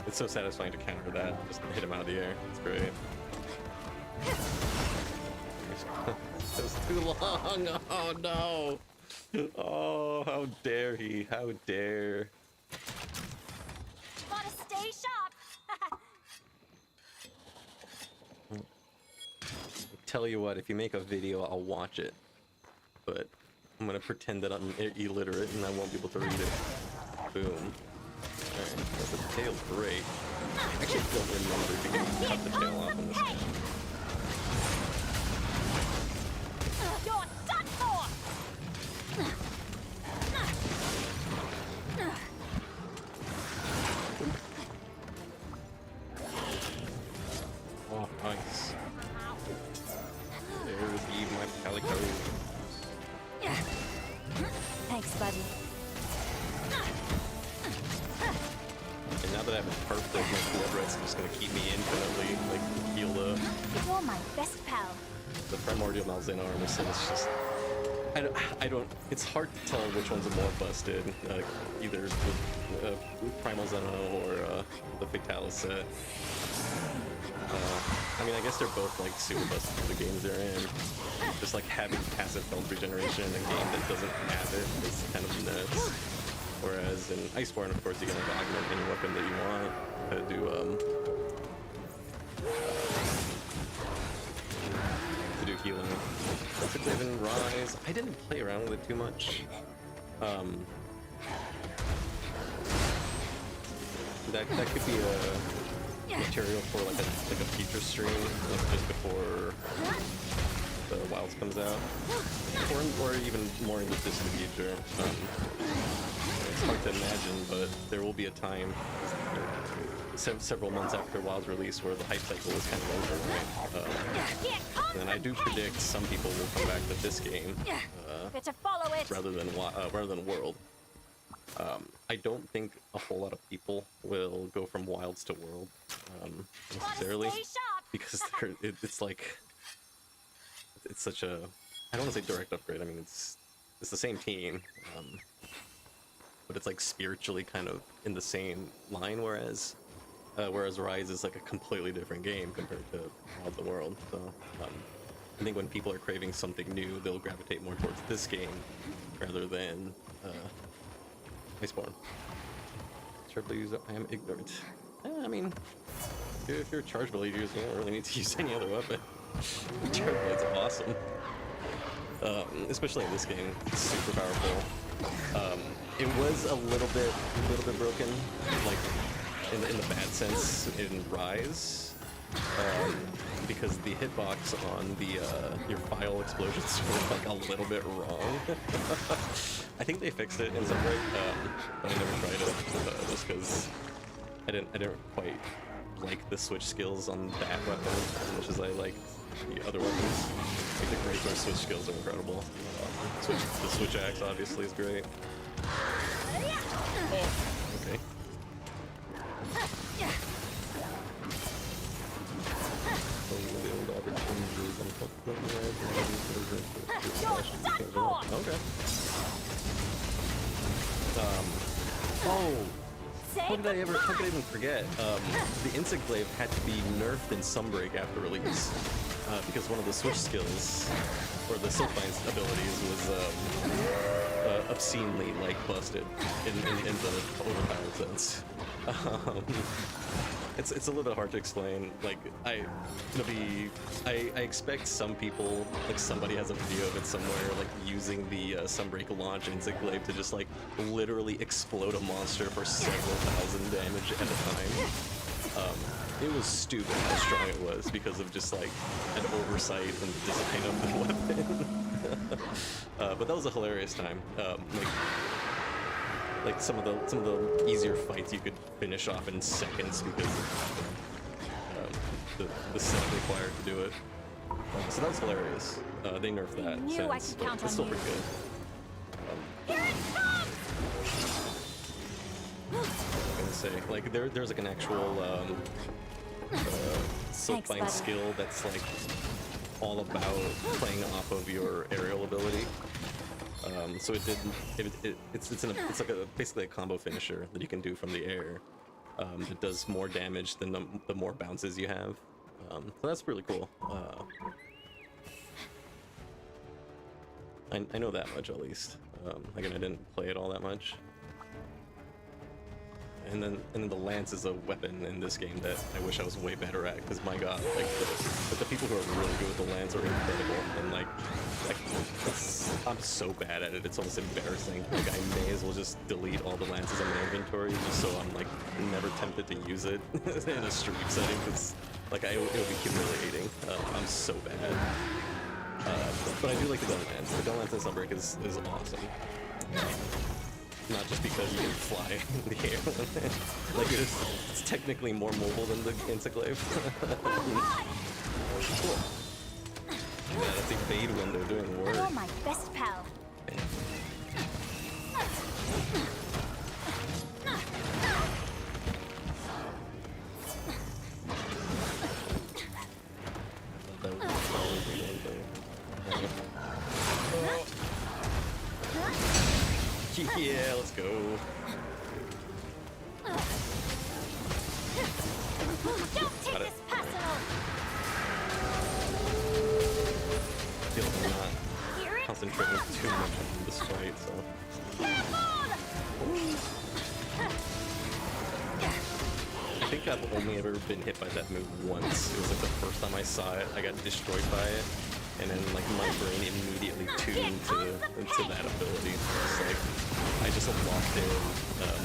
It's so satisfying to counter that, just hit him out of the air. It's great. It was too long. Oh no. Oh, how dare he? How dare. Gotta stay sharp. Tell you what, if you make a video, I'll watch it. But I'm gonna pretend that I'm illiterate and I won't be able to read it. Boom. Alright, the tail's great. I actually don't remember if you can cut the tail off in this game. You're done for. Oh, nice. There's my calico. Thanks, buddy. And now that I have a perfect, my blood red's just gonna keep me infinitely, like, healed up. You're my best pal. The primordial Malzeno armor, so it's just... I don't... It's hard to tell which ones are more busted. Either the Primal Zeno or the Fatalis set. I mean, I guess they're both, like, super busted for the games they're in. Just, like, having passive health regeneration in a game that doesn't have it is kind of nuts. Whereas in Iceborne, of course, you can like, augment any weapon that you want to do healing. Specifically in Rise, I didn't play around with it too much. That could be a material for like a future stream, like just before the Wilds comes out, or even more in the distant future. It's hard to imagine, but there will be a time, several months after WoW's release, where the hype cycle is kind of over, right? And I do predict some people will come back to this game rather than World. I don't think a whole lot of people will go from Wilds to World necessarily, because it's like it's such a, I don't want to say direct upgrade. I mean it's the same team. But it's like spiritually kind of in the same line, whereas Rise is like a completely different game compared to Wild the World. So I think when people are craving something new, they'll gravitate more towards this game rather than Iceborne. Terribly use I am ignorant. I mean, if you're a charge ability user, you don't really need to use any other weapon. Terribly's awesome. Especially in this game, it's super powerful. It was a little bit broken, like in the bad sense in Rise, because the hitbox on the your file explosions were like a little bit wrong. I think they fixed it in Sunbreak, but I never tried it just because I didn't quite like the switch skills on that weapon as much as I liked the other weapons. Like the greatsword switch skills are incredible. The switch axe obviously is great. Oh, okay. Oh, Say how could I even forget? The Insect Glaive had to be nerfed in Sunbreak after release because one of the switch skills, or the Silkbine's abilities, was obscenely like busted in the overpowered sense. Um, it's a little bit hard to explain. Like I expect some people, like somebody has a video of it somewhere, like using the Sunbreak launch Insect Glaive to just like literally explode a monster for several thousand damage at a time. It was stupid how strong it was because of just like an oversight and design of the weapon. But that was a hilarious time. Like some of the easier fights you could finish off in seconds because of the setup required to do it. So that was hilarious. They nerfed that knew I since, could but count it's on still you. pretty good. Here it comes! I was gonna say, like there's like an actual Silkbind buddy. skill that's like all about playing off of your aerial ability. So it's like basically a combo finisher that you can do from the air. That does more damage than the more bounces you have. So that's really cool. I know that much at least. Again, I didn't play it all that much. And then the lance is a weapon in this game that I wish I was way better at, because my god, like the people who are really good with the lance are incredible, and like I'm so bad at it, it's almost embarrassing. Like I may as well just delete all the lances in my inventory just so I'm like never tempted to use it in a stream setting, because like it would be humiliating. I'm so bad. But I do like the gun lance. The gun lance in Sunbreak is awesome. Not just because you can fly in the air. Like it's technically more mobile than the Insect Glaive. Cool. Yeah, that's evade when they're doing work. You're my best pal. That would probably be one thing. Yeah, let's go. Don't take Got it. this personal. I feel like I'm not Here it concentrating comes. too much on this fight, so. I think I've only ever been hit by that move once. It was like the first time I saw it, I got destroyed by it, and then like my brain immediately tuned to that ability. It's like I just locked in and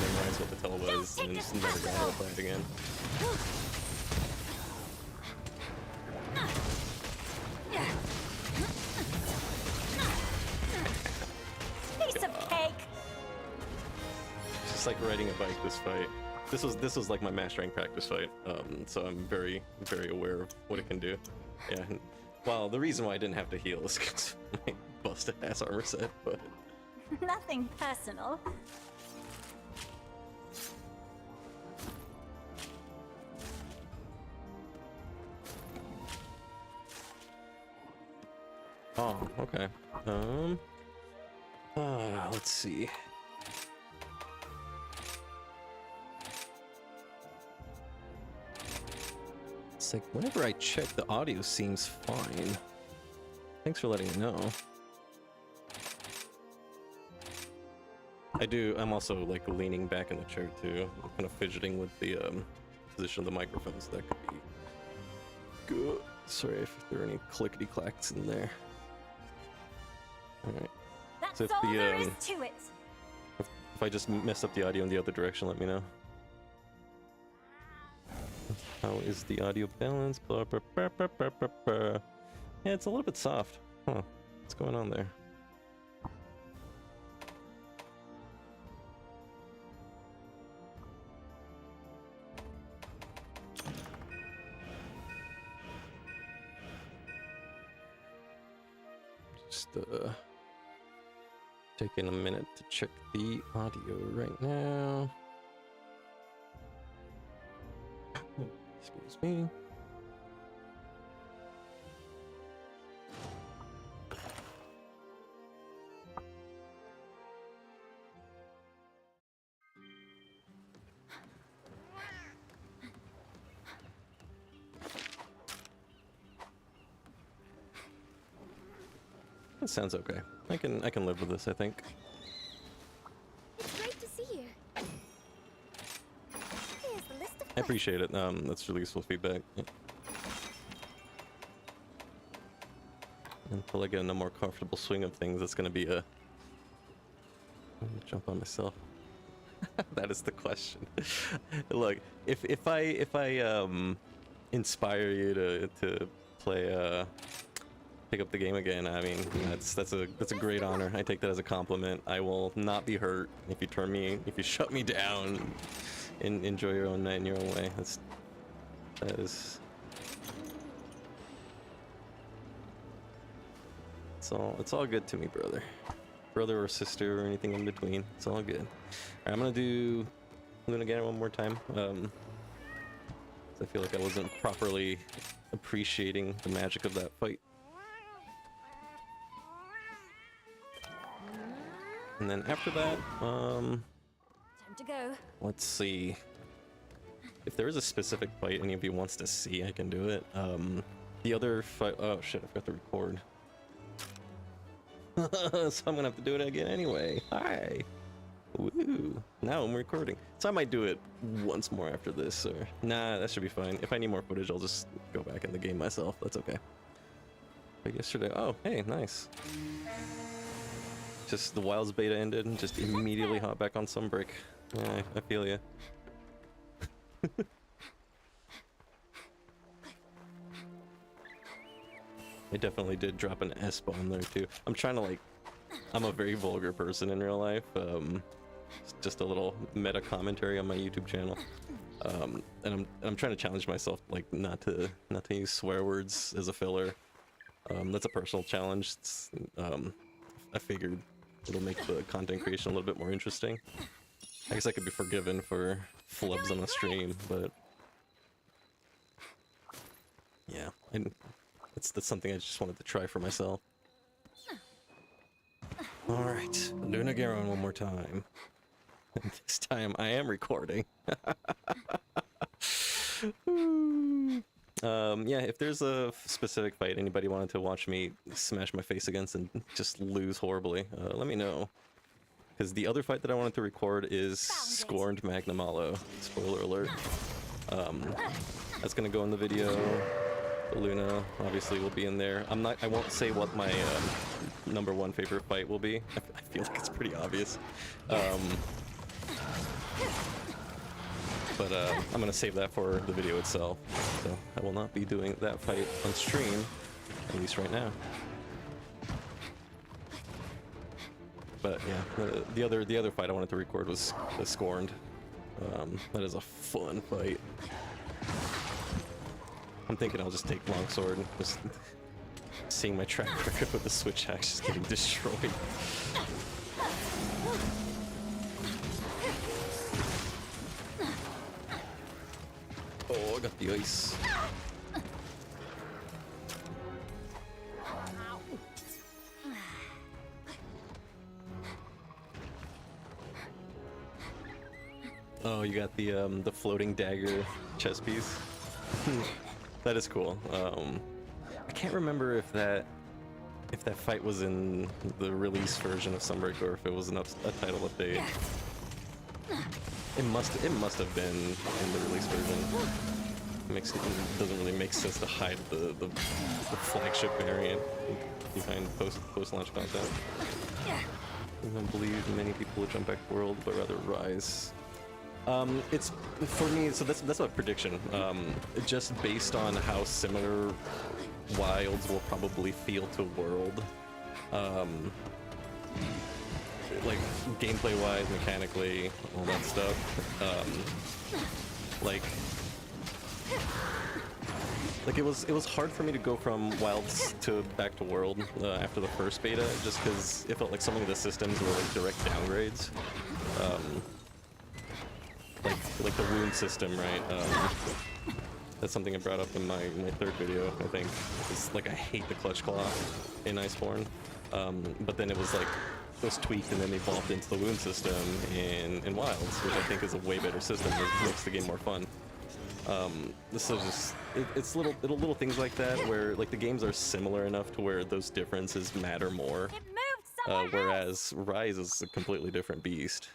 memorized what the tell was, and just never got to play it again. Piece of cake. It's just like riding a bike. This fight. This was like my mastering practice fight. So I'm very aware of what it can do. Yeah. Well, the reason why I didn't have to heal is because my busted ass armor set, but. Nothing personal. Oh, okay. Let's see. It's like whenever I check, the audio seems fine. Thanks for letting me know. I'm also like leaning back in the chair too. I'm kind of fidgeting with the position of the microphone, so that could be good. Sorry if there are any clickety clacks in there. Alright. That's So if all the, there is to it. If I just mess up the audio in the other direction, let me know. How is the audio balance? Blah, blah, blah, blah, blah, blah, blah. Yeah, it's a little bit soft. Huh. What's going on there? Just taking a minute to check the audio right now. Excuse me. That sounds okay. I can live with this, I think. It's great to see you. Here's the list of I appreciate it. That's really useful feedback. Yeah. Until I get in a more comfortable swing of things, it's gonna be a... I'm gonna jump on myself. That is the question. Look, if I inspire you to play pick up the game again, I mean that's a great honor. I take that as a compliment. I will not be hurt if you shut me down and enjoy your own night in your own way. That is it's all good to me, brother or sister or anything in between. It's all good. All right, I'm gonna get it one more time. I feel like I wasn't properly appreciating the magic of that fight. And then after that, time to go. let's see. If there is a specific fight any of you wants to see, I can do it. The other fight, oh shit, I forgot to record. So I'm gonna have to do it again anyway. Hi. Woo. Now I'm recording. So I might do it once more after this, or... Nah, that should be fine. If I need more footage, I'll just go back in the game myself. That's okay. But yesterday... Oh, hey, nice. Just the Wilds beta ended and just immediately hop back on Sunbreak. Yeah, I feel ya. I definitely did drop an S-bomb there too. I'm trying to like... I'm a very vulgar person in real life. Just a little meta commentary on my YouTube channel. And I'm trying to challenge myself, like not to use swear words as a filler. That's a personal challenge. I figured it'll make the content creation a little bit more interesting. I guess I could be forgiven for flubs on a stream, but yeah, that's something I just wanted to try for myself. All right, Luna Garon one more time. This time I am recording. Yeah, if there's a specific fight anybody wanted to watch me smash my face against and just lose horribly, let me know. Because the other fight that I wanted to record is Scorned Magnamalo. Spoiler alert. That's gonna go in the video. The Luna obviously will be in there. I won't say what my #1 favorite fight will be. I feel like it's pretty obvious. But I'm gonna save that for the video itself. So I will not be doing that fight on stream, at least right now. But yeah, the other fight I wanted to record was the Scorned. That is a fun fight. I'm thinking I'll just take Longsword. Just seeing my track record with the switch axe just getting destroyed. Oh, I got the ice. Oh, you got the floating dagger chest piece. That is cool. I can't remember if that fight was in the release version of Sunbreak or if it was a title update. It must have been in the release version. It doesn't really make sense to hide the flagship variant behind post launch content. I don't believe many people will jump back to World, but rather Rise. It's for me. So that's a prediction. Just based on how similar Wilds will probably feel to World. Like gameplay wise, mechanically, all that stuff. Like it was hard for me to go from Wilds to back to World after the first beta, just because it felt like so many of the systems were like direct downgrades. Like the wound system, right? That's something I brought up in my third video, I think. It's like I hate the Clutch Claw in Iceborne, but then it was like it was tweaked and then evolved into the wound system in Wilds, which I think is a way better system that makes the game more fun. This is just it's little things like that where like the games are similar enough to where those differences matter more. It moved somewhere Whereas Rise is a completely different beast.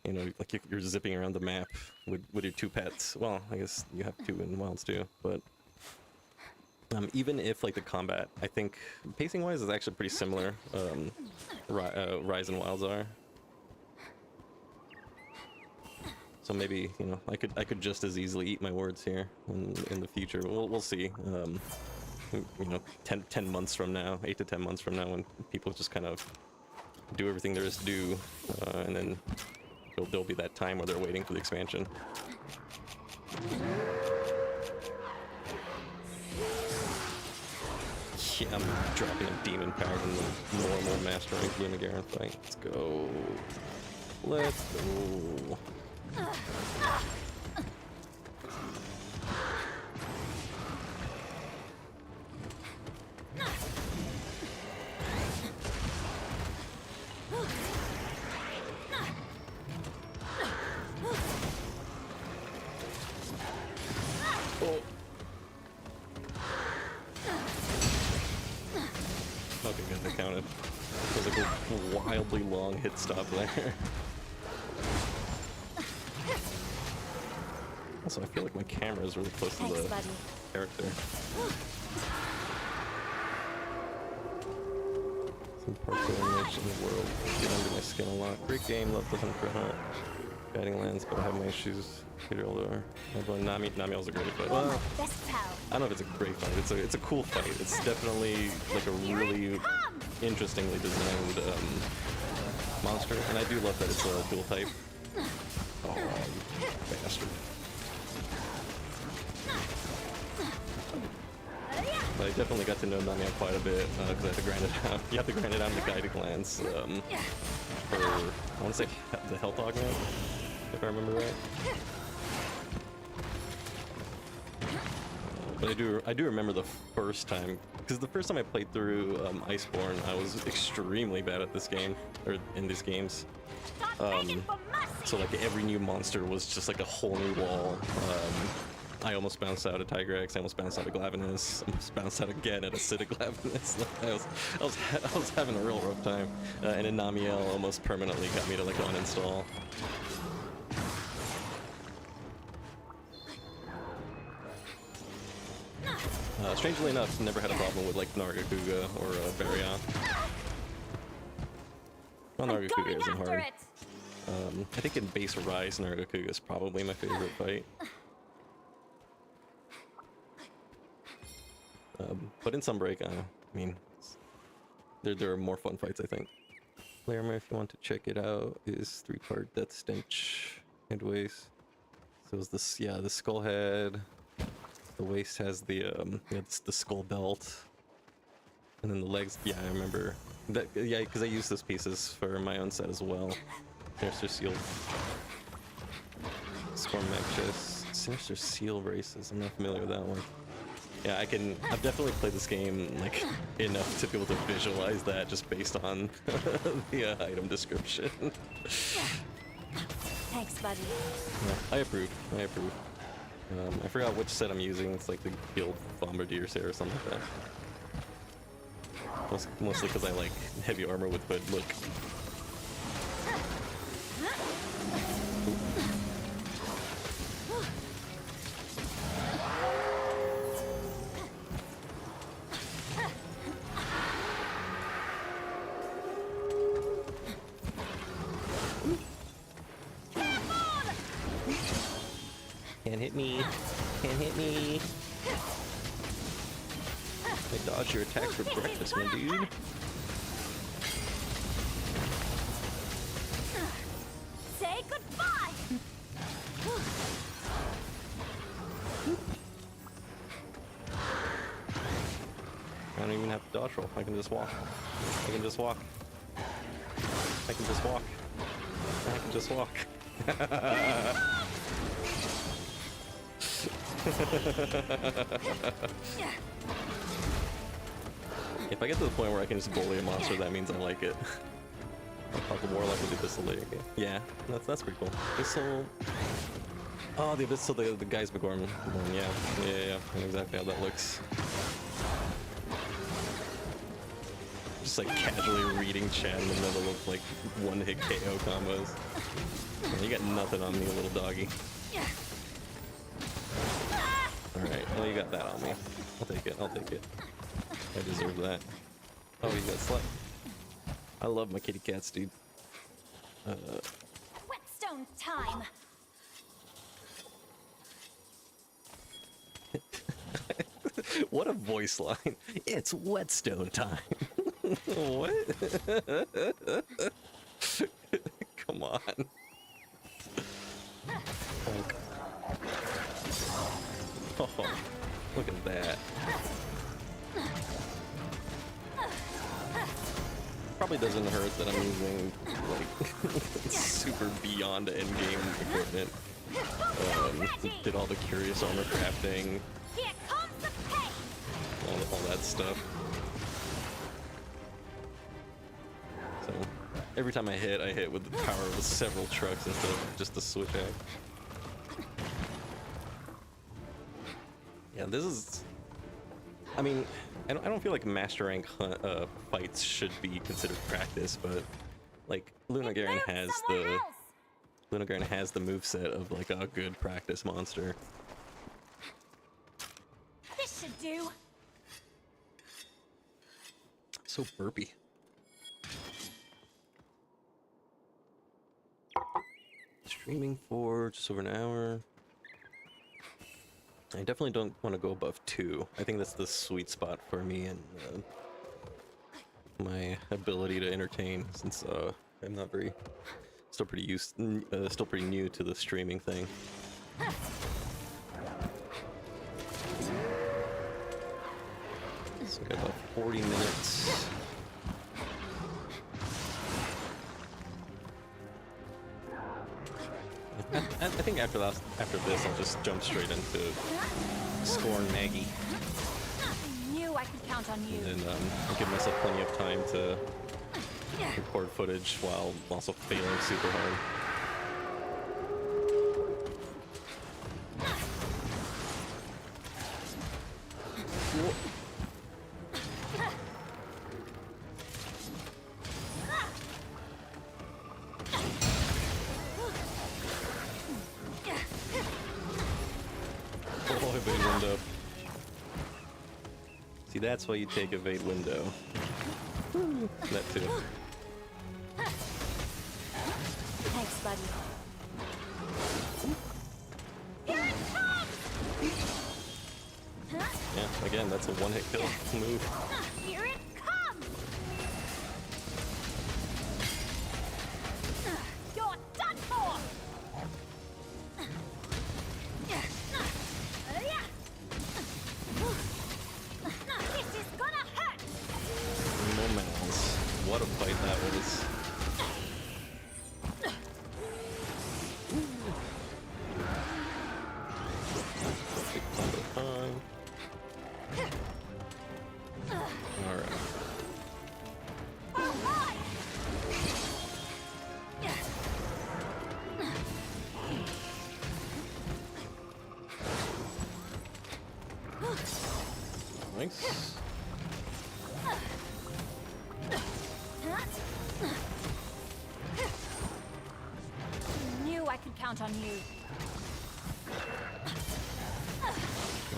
You know, like you're zipping around the map with your 2 pets. Well, I guess you have 2 in Wilds too, but even if like the combat, I think pacing wise is actually pretty similar. Rise and Wilds are. So maybe, you know, I could just as easily eat my words here in the future. We'll see. You know, 10 months from now, 8 to 10 months from now, when people just kind of do everything there is to do, and then there'll be that time where they're waiting for the expansion. Yeah, I'm dropping a demon power in the normal Master Rank Lunagaran fight. Let's go. Let's go. Oh. Okay, good, that counted. It was like a wildly long hit stop there. Also, I feel like my camera is really close to the character. Some parkour animation in the world. Get under my skin a lot. Great game, love the hunt for hunt. Guiding lands, but I have my issues. Peter Elder. Namiel's a great fight. Well, I don't know if it's a great fight. It's a cool fight. It's definitely like a really interestingly designed monster, and I do love that it's a dual type. Oh, you bastard. But I definitely got to know Namiel quite a bit because I had to grind it out. You have to grind it out in the guided lands for, I want to say, the Health Augment, if I remember right. But I do remember the first time, because the first time I played through Iceborne, I was extremely bad at this game, or in these games. So like every new monster was just like a whole new wall. I almost bounced out of Tigrex, I almost bounced out of Glavenus, almost bounced out again at Acidic Glavenus. I was having a real rough time. And then Namiel almost permanently got me to like uninstall. Strangely enough, never had a problem with like Nargacuga or Baryon. Well, Nargacuga isn't hard. I think in base Rise, Nargacuga is probably my favorite fight. But in Sunbreak, I mean, there are more fun fights, I think. Laramir, if you want to check it out, is 3-part Death Stench Midways. So it's this, yeah, the skull head. The waist has the the skull belt, and then the legs. Yeah, I remember that. Yeah, because I use those pieces for my own set as well. Sinister Seal, Storm Matches, Sinister Seal races. I'm not familiar with that one. Yeah, I've definitely played this game like enough to be able to visualize that just based on the item description. Thanks, buddy. Yeah, I approve. I forgot which set I'm using. It's like the Guild Bombardier set or something like that. Mostly because I like heavy armor with hood look. Can't hit me. Can't hit me. I dodged your attacks for breakfast, my dude. Say goodbye. I don't even have to dodge roll. I can just walk. I can just walk. I can just walk. I can just walk. If I get to the point where I can just bully a monster, that means I like it. I'll talk to Warlock with the Thistle later. Yeah, that's pretty cool. Thistle. Oh, the abyss. So the guys McGorman. Yeah, yeah. I know exactly how that looks. Just like casually reading chat in the middle of like one-hit KO combos. Man, you got nothing on me, little doggy. All right. Well, you got that on me. I'll take it. I'll take it. I deserve that. Oh, you got slept. I love my kitty cats, dude. Whetstone time. What a voice line. It's whetstone time. What? Come on. Oh, look at that. Probably doesn't hurt that I'm using like super beyond endgame equipment. Did all the curious armor crafting, Here comes the pain. all that stuff. So every time I hit with the power of several trucks instead of just the switch axe. Yeah, this is. I mean, I don't feel like master rank fights should be considered practice, but like Luna Garen has the moveset of like a good practice monster. This should do. So burpy. Streaming for just over an hour. I definitely don't want to go above 2. I think that's the sweet spot for me and my ability to entertain, since I'm not very, still pretty new to the streaming thing. So I got about 40 minutes. I think after this, I'll just jump straight into Scorn Maggie. I knew I could count on you. And I'll give myself plenty of time to record footage while also failing super hard. Oh, evade window. See, that's why you take evade window. That too. Thanks, buddy. Here it comes! Yeah, again, that's a one-hit kill move. Here it comes! You're done for! This is gonna hurt! Moments. What a fight that was. Big combo time. Alright. Nice. Knew I could count on you.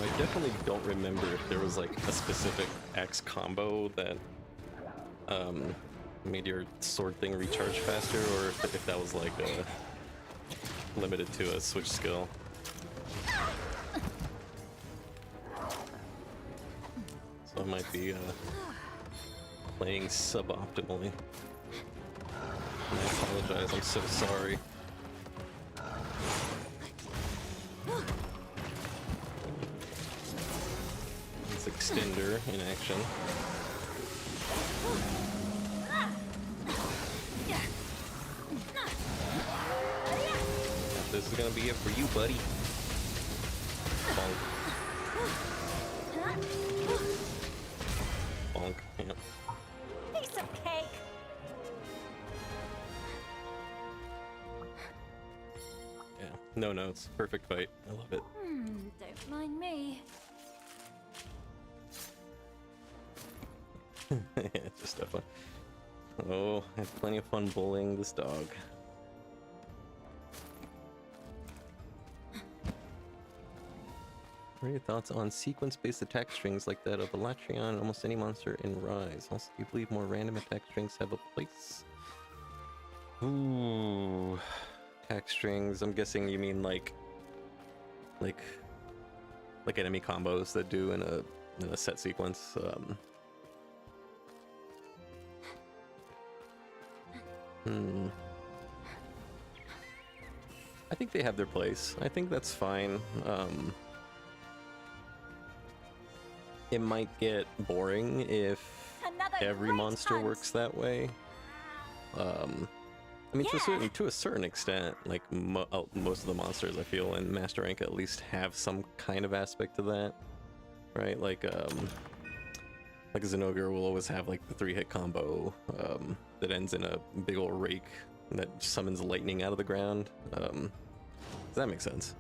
I definitely don't remember if there was like a specific X combo that made your sword thing recharge faster, or if that was like limited to a switch skill. So I might be playing suboptimally. And I apologize, I'm so sorry. It's Extender in action. This is gonna be it for you, buddy. Bonk. Bonk. Yep. Piece of cake. Yeah. No, no, it's a perfect fight. I love it. Don't mind me. Yeah, just have fun. Oh, I had plenty of fun bullying this dog. What are your thoughts on sequence-based attack strings like that of Elatrion and almost any monster in Rise? Also, do you believe more random attack strings have a place? Ooh, attack strings. I'm guessing you mean like enemy combos that do in a set sequence. I think they have their place. I think that's fine. It might get boring if Another every great monster hunt. works that way. I mean, to a certain extent, like most of the monsters, I feel in Master Rank at least have some kind of aspect to that, right? Like Zenogre will always have like the 3-hit combo that ends in a big ol' rake that summons lightning out of the ground. Does that make sense?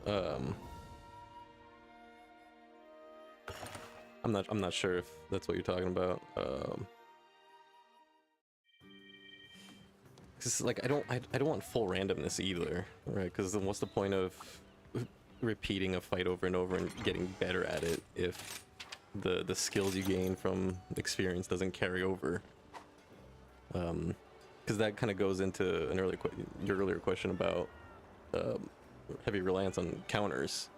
I'm not sure if that's what you're talking about. 'Cause like I don't want full randomness either, right? Because then what's the point of repeating a fight over and over and getting better at it if the skills you gain from experience doesn't carry over? Because that kind of goes into an your earlier question about heavy reliance on counters.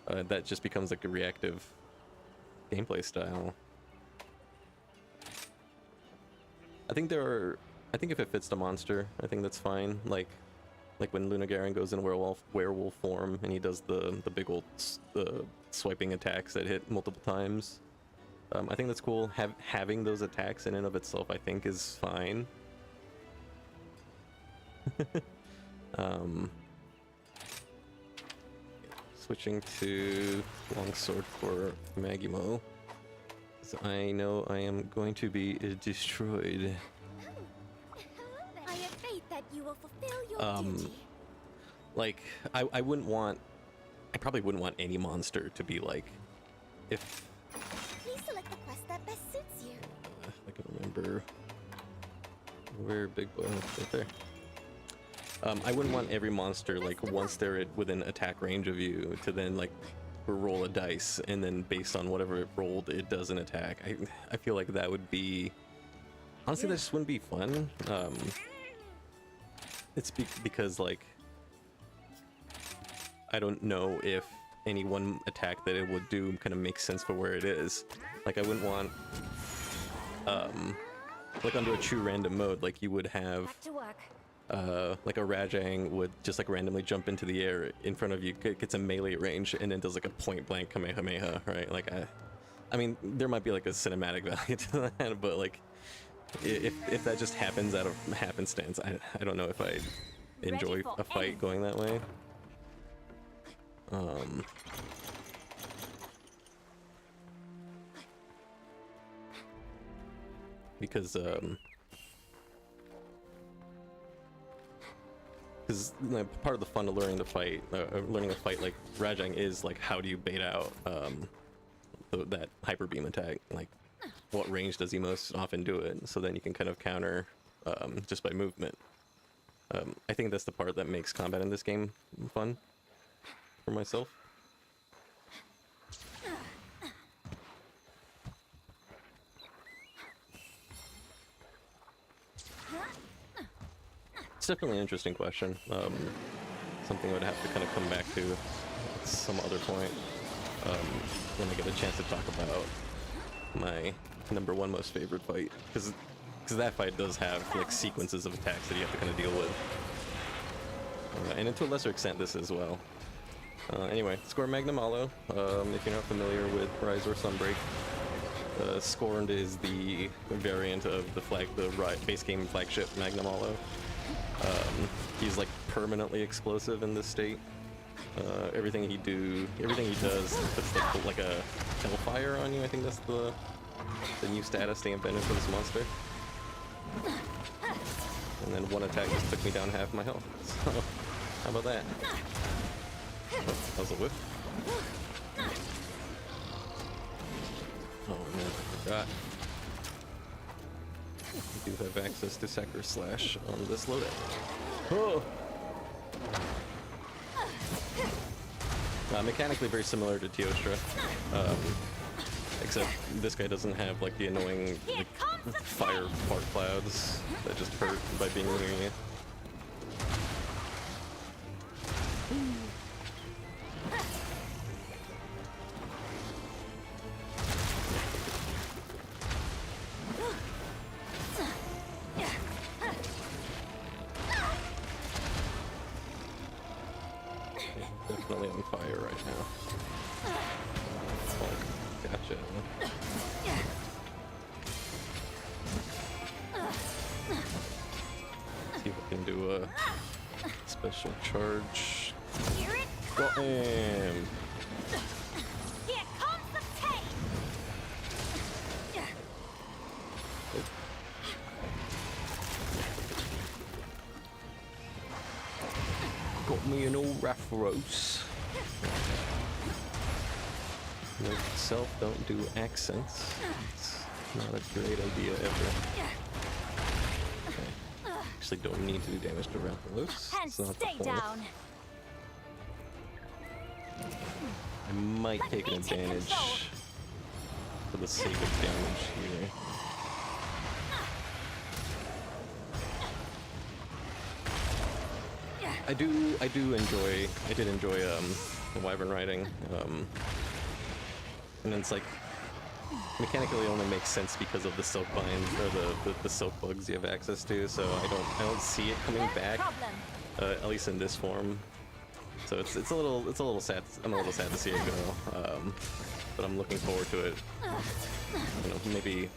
That just becomes like a reactive gameplay style. I think if it fits the monster, I think that's fine. Like when Lunagaron goes in werewolf form and he does the big old swiping attacks that hit multiple times. I think that's cool. Having those attacks in and of itself, I think, is fine. Switching to longsword for Magimo. So I know I am going to be destroyed. I have faith that you will fulfill your duty. Like I probably wouldn't want any monster to be like, if Please select the quest that best suits you. I can remember where Big Boy is right there. I wouldn't want every monster, like, once they're within attack range of you, to then, like, roll a dice, and then based on whatever it rolled, it does an attack. I feel like that would be... Honestly, that just wouldn't be fun. It's because, like... I don't know if any one attack that it would do kind of makes sense for where it is. Like, I wouldn't want... like, under a true random mode, like, you would have... Back to work. like a Rajang would just like randomly jump into the air in front of you, gets a melee range, and then does like a point blank Kamehameha, right? Like, I mean, there might be like a cinematic value to that, but like, if that just happens out of happenstance, I don't know if I enjoy a fight going that way. Because part of the fun of learning a fight like Rajang is like, how do you bait out that hyper beam attack? Like, what range does he most often do it? So then you can kind of counter just by movement. I think that's the part that makes combat in this game fun for myself. It's definitely an interesting question. Something I would have to kind of come back to at some other point when I get a chance to talk about my #1 most favorite fight, because that fight does have like sequences of attacks that you have to kind of deal with, and to a lesser extent this as well. Anyway, Score Magnum Alo. If you're not familiar with Rise or Sunbreak, Scorned is the variant of the base game flagship Magnum Alo. He's like permanently explosive in this state. Everything he does puts like a hellfire on you. I think that's the new status they invented for this monster. And then one attack just took me down half my health. So how about that? That was a whiff. Oh man, I forgot. I do have access to Sacker Slash on this loadout. Oh! Mechanically very similar to Teostra, except this guy doesn't have like the annoying like, fire fart clouds that just hurt by being near you. Definitely on fire right now. Oh, gotcha. See if we can do a special charge. Here it Got comes! him! Here comes the tape! Got me an old Rapharos. Note to self, don't do accents. It's not a great idea ever. Okay. Actually don't need to do damage to Rapharos. And It's not the stay point. down! I might Let take an me take advantage control. for the sake of damage here. I did enjoy the Wyvern riding, and it's like mechanically it only makes sense because of the silk bind or the silk bugs you have access to. So I don't see it coming No back, problem. at least in this form. So it's a little sad. I'm a little sad to see it go, but I'm looking forward to it. You know, maybe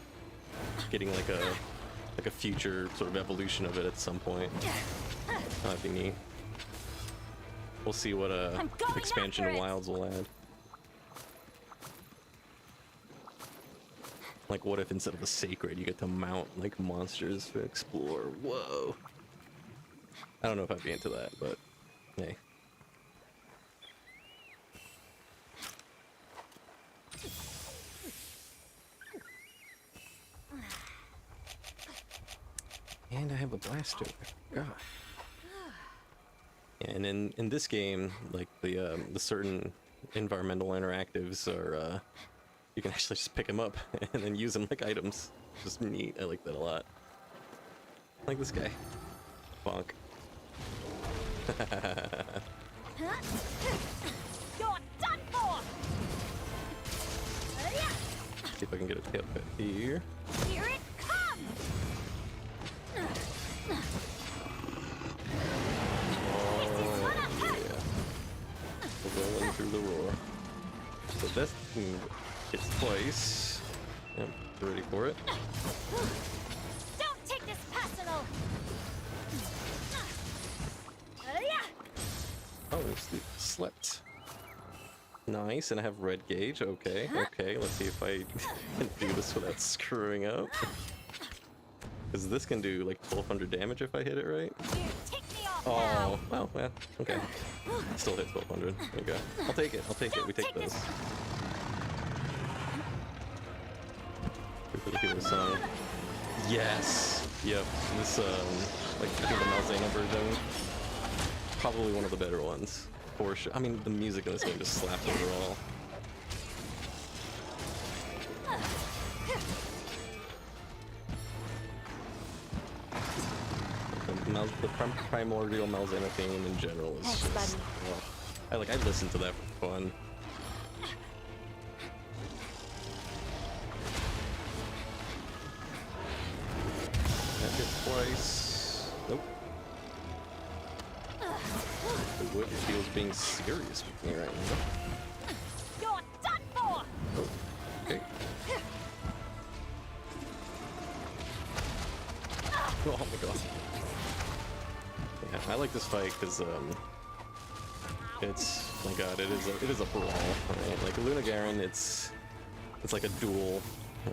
getting like a future sort of evolution of it at some point. That'd be neat. We'll see what I'm going expansion after it. Wilds will add. Like, what if instead of the sacred, you get to mount like monsters to explore? Whoa! I don't know if I'd be into that, but hey. And I have a blaster. I forgot. And in this game, like the certain environmental interactives are, you can actually just pick them up and then use them like items. Just neat. I like that a lot. Like this guy. Bonk. You're done for! See if I can get a tail pet here. Here it comes! Rolling through the roar. So this thing hits twice. Yep, ready for it. Don't take this personal! Oh, we slept. Nice, and I have red gauge. Okay, okay. Let's see if I can do this without screwing up. Because this can do like 1200 damage if I hit it right. You tick me off Oh, now! well, yeah, okay. Still hit 1200. There you go. I'll take it. I'll take it. We take those. Wait for the hero song. Yes. Yep. This like I think the Malzena version, probably one of the better ones for sure. I mean, the music in this game just slaps overall. The primordial Malzena theme in general is Thanks, just, buddy. I listen to that for fun. That hit twice. Nope. The wood feels being serious with me right now. You're done for! Oh, okay. Oh my god. Yeah, I like this fight because it's, my god, it is a brawl, right? Like Luna Garen, it's like a duel,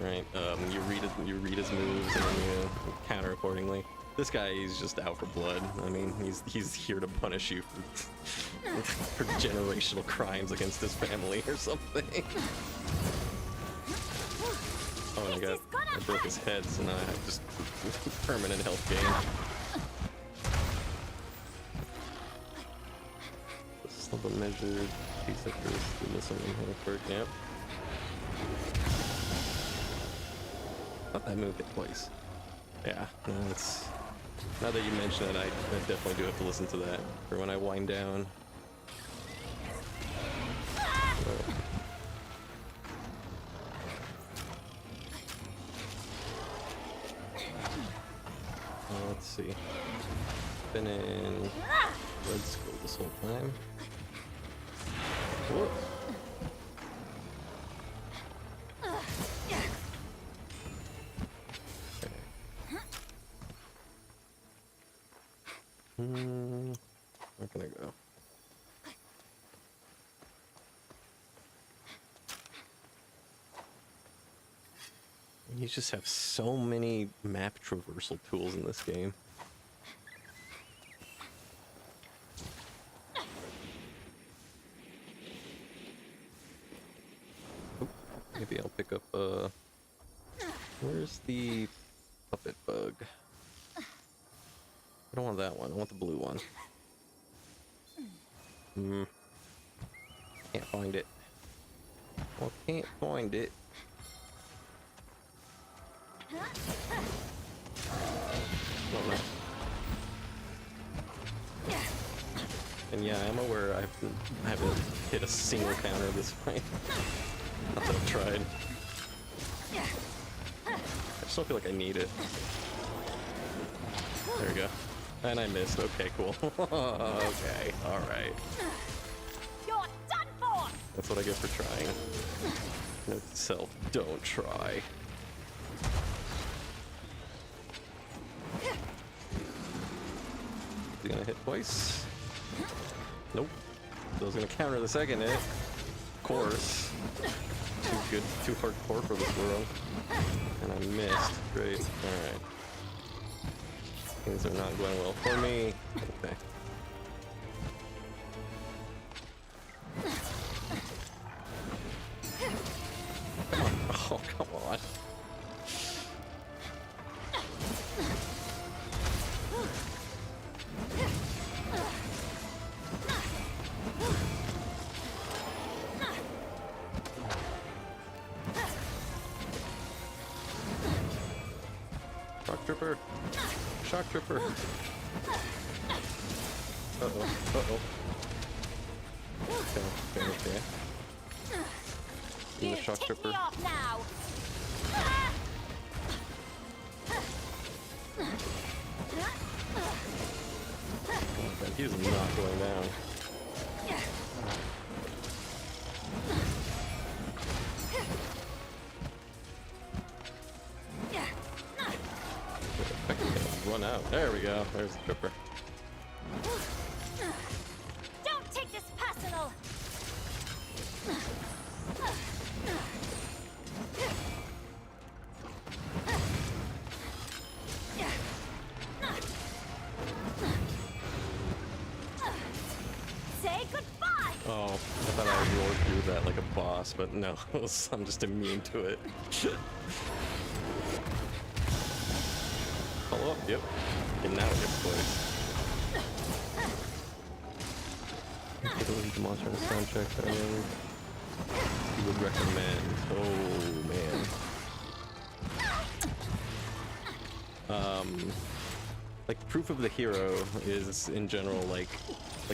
right? You read his moves and then you counter accordingly. This guy, he's just out for blood. I mean, he's here to punish you for generational crimes against his family or something. Oh my god, I broke his head, so now I have just permanent health gain. Level measured, 2 sectors, do missing in here for yep. Thought that moved it twice. Yeah, no, it's... Now that you mention it, I definitely do have to listen to that for when I wind down. Let's see. Been in red school this whole time. Whoa. Where can I go? You just have so many map traversal tools in this game. Oop, maybe I'll pick up, where's the puppet bug? I don't want that one, I want the blue one. Can't find it. Well, can't find it. Don't know. And yeah, I'm aware I haven't hit a single counter this fight. Not that I've tried. I just don't feel like I need it. There we go. And I missed. Okay, cool. Okay, alright. You're done for! That's what I get for trying. Note to self, don't try. Is he gonna hit twice? Nope. So I was gonna counter the second hit. Of course. Too good, too hardcore for this world. And I missed. Great. Alright. Things are not going well for me. Okay. Come on. Oh, come on. Shock trooper. Shock trooper. Uh-oh. Uh-oh. Okay. In the shock trooper. Now. Okay, he's not going down. I can run out. There we go. There's the trooper. Don't take this personal. Say goodbye. Oh, I thought I roared through that like a boss, but no, I'm just immune to it. Follow up, yep. And now it gets close. Ability to monster and sound check that you would recommend. Oh man. Like Proof of the Hero is in general like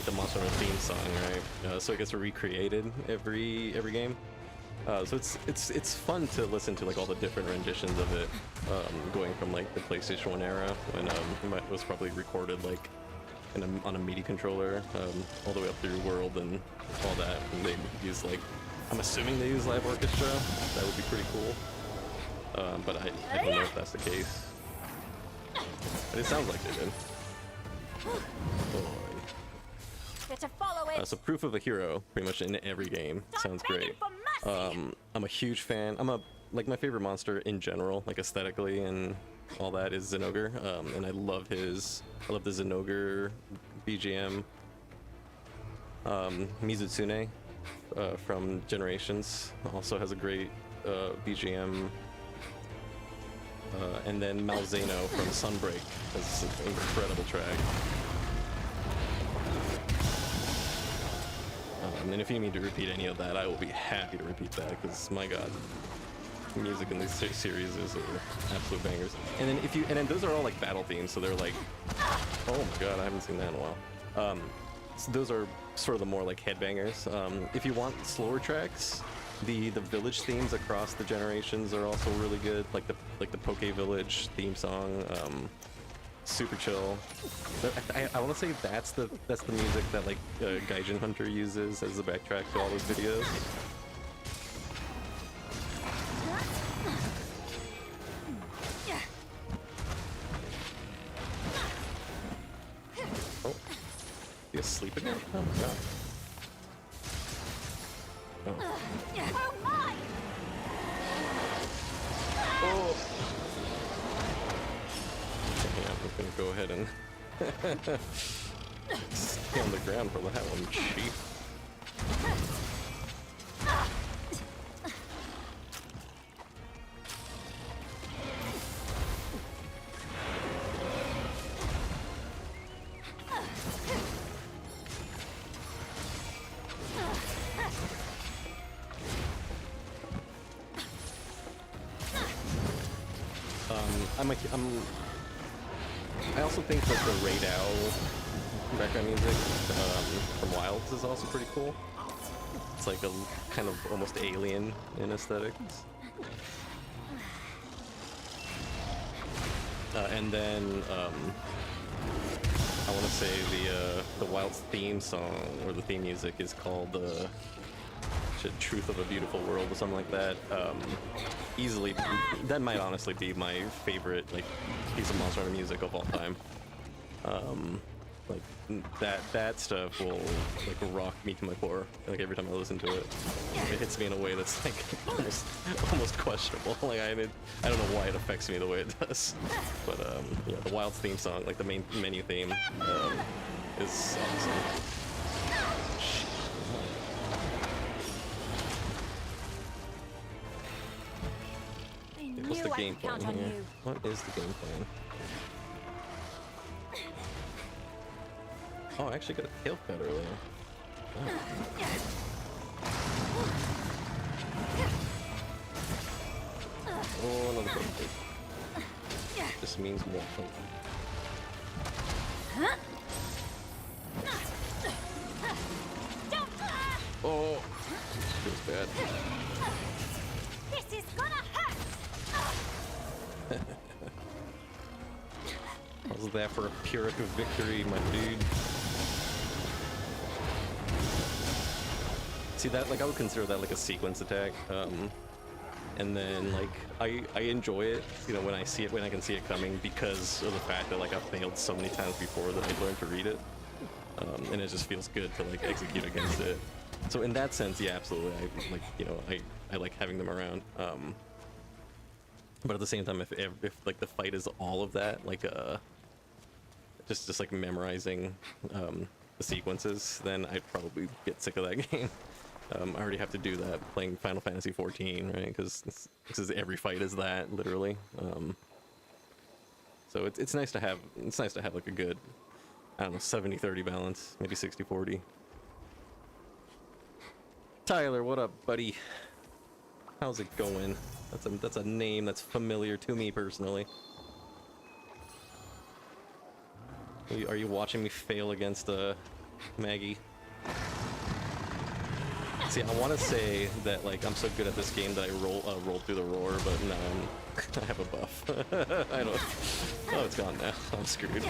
the Monster Hunter theme song, right? So it gets recreated every game. So it's fun to listen to like all the different renditions of it, going from like the PlayStation 1 era when it was probably recorded like on a MIDI controller, all the way up through World and all that. And they use like, I'm assuming they use live orchestra. That would be pretty cool. But I don't know if that's the case. But it sounds like they did. Better follow it. So Proof of a Hero, pretty much in every game. Sounds great. I'm a huge fan. My favorite monster in general, like aesthetically and all that is Zenogre, and I love the Zenogre BGM. Mizutsune from Generations also has a great BGM. And then Malzeno from Sunbreak has an incredible track. And if you need me to repeat any of that, I will be happy to repeat that, because my god, music in this series is absolute bangers. And then those are all like battle themes, so they're like, oh my god, I haven't seen that in a while. So those are sort of the more like headbangers. If you want slower tracks, the village themes across the generations are also really good, like the Poke Village theme song. Super chill. I want to say that's the music that like Gaijin Hunter uses as the backtrack to all those videos. Oh, you asleep again? Oh my god. Oh. Oh. Yeah, I'm gonna go ahead and stay on the ground for that one, cheap. I also think that the Raid Owl background music from Wilds is also pretty cool. It's like a kind of almost alien in aesthetics. And then I want to say the Wilds theme song, or the theme music, is called Truth of a Beautiful World or something like that. Easily, that might honestly be my favorite like piece of Monster Hunter music of all time. Like that stuff will like rock me to my core. Like every time I listen to it, it hits me in a way that's like almost questionable. Like I don't know why it affects me the way it does. But yeah, the Wilds theme song, like the main menu theme, is awesome. What's the game plan here? What is the game plan? Oh, I actually got a tail cut earlier. Oh. Oh, another poke. This means more poke. Oh, feels bad. This is gonna hurt. I was there for a Pyrrhic victory, my dude. See that, like I would consider that like a sequence attack. And then like I enjoy it, you know, when I see it, when I can see it coming, because of the fact that like I've failed so many times before that I've learned to read it. And it just feels good to like execute against it. So in that sense, yeah, absolutely. I like, you know, I like having them around. But at the same time, if like the fight is all of that, like just like memorizing the sequences, then I'd probably get sick of that game. I already have to do that playing Final Fantasy 14, right? Because this is every fight is that, literally. So it's nice to have like a good, I don't know, 70-30 balance, maybe 60-40. Tyler, what up, buddy? How's it going? That's a name that's familiar to me personally. Are you watching me fail against Maggie? See, I want to say that like I'm so good at this game that I rolled through the roar, but no, I have a buff. I don't. Oh, it's gone now. I'm screwed.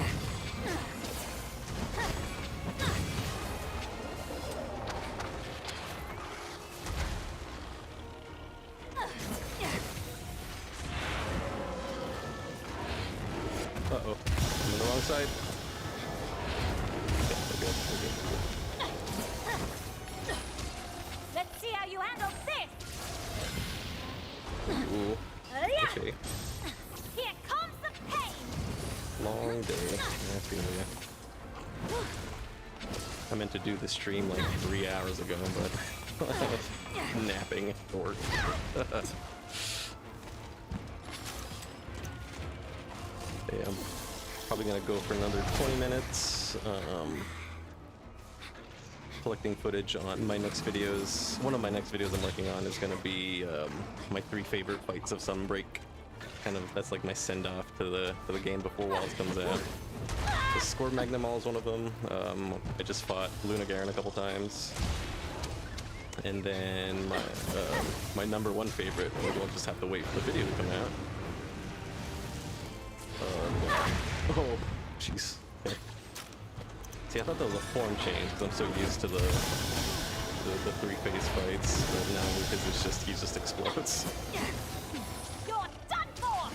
Uh-oh. I'm on the wrong side. Okay, we're good. Let's see how you handle this. Ooh. Yeah. Okay. Here comes the feel ya. I meant to do the stream like 3 hours ago, but napping at work. Yeah, I'm probably gonna go for another 20 minutes. Collecting footage on my next videos. One of my next videos I'm working on is gonna be my 3 favorite fights of Sunbreak. Kind of, that's like my send-off to the game before Wilds comes out. The Score Magnamall is one of them. I just fought Luna Garen a couple times. And then my number 1 favorite, we'll just have to wait for the video to come out. Oh, jeez. Okay. See, I thought that was a form change because I'm so used to the 3-phase fights, but now because it's just, he just explodes. You're done for!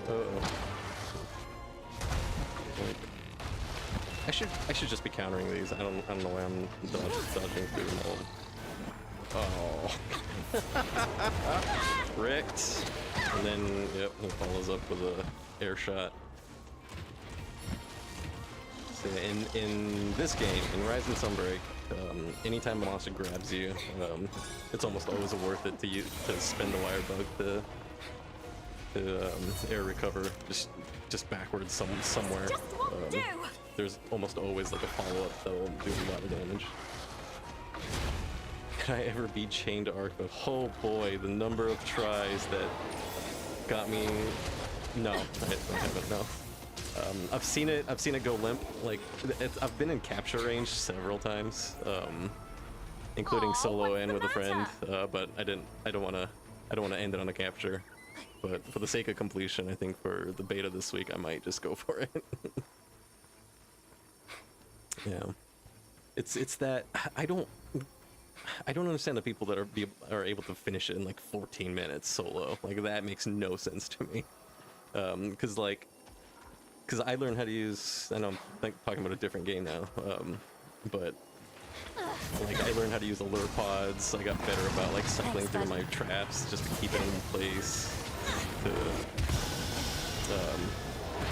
Uh-oh. Like, I should just be countering these. I don't know why I'm dodging through them all. Oh. Wrecked. And then, yep, he follows up with a air shot. So in this game, in Rise and Sunbreak, anytime a monster grabs you, it's almost always worth it to spend the wire bug to air recover just backwards somewhere. Just won't do. There's almost always like a follow-up that'll do a lot of damage. Can I ever be chained to Arco? Oh boy, the number of tries that got me. No, I haven't. No. I've seen it go limp. Like I've been in capture range several times, including solo and with a friend. But I don't want to end it on a capture. But for the sake of completion, I think for the beta this week, I might just go for it. Yeah, it's that I don't understand the people that are able to finish it in like 14 minutes solo. Like that makes no sense to me. Because I learned how to use. I know I'm talking about a different game now. But like I learned how to use allure pods. I got better about like cycling through my traps just to keep it in place to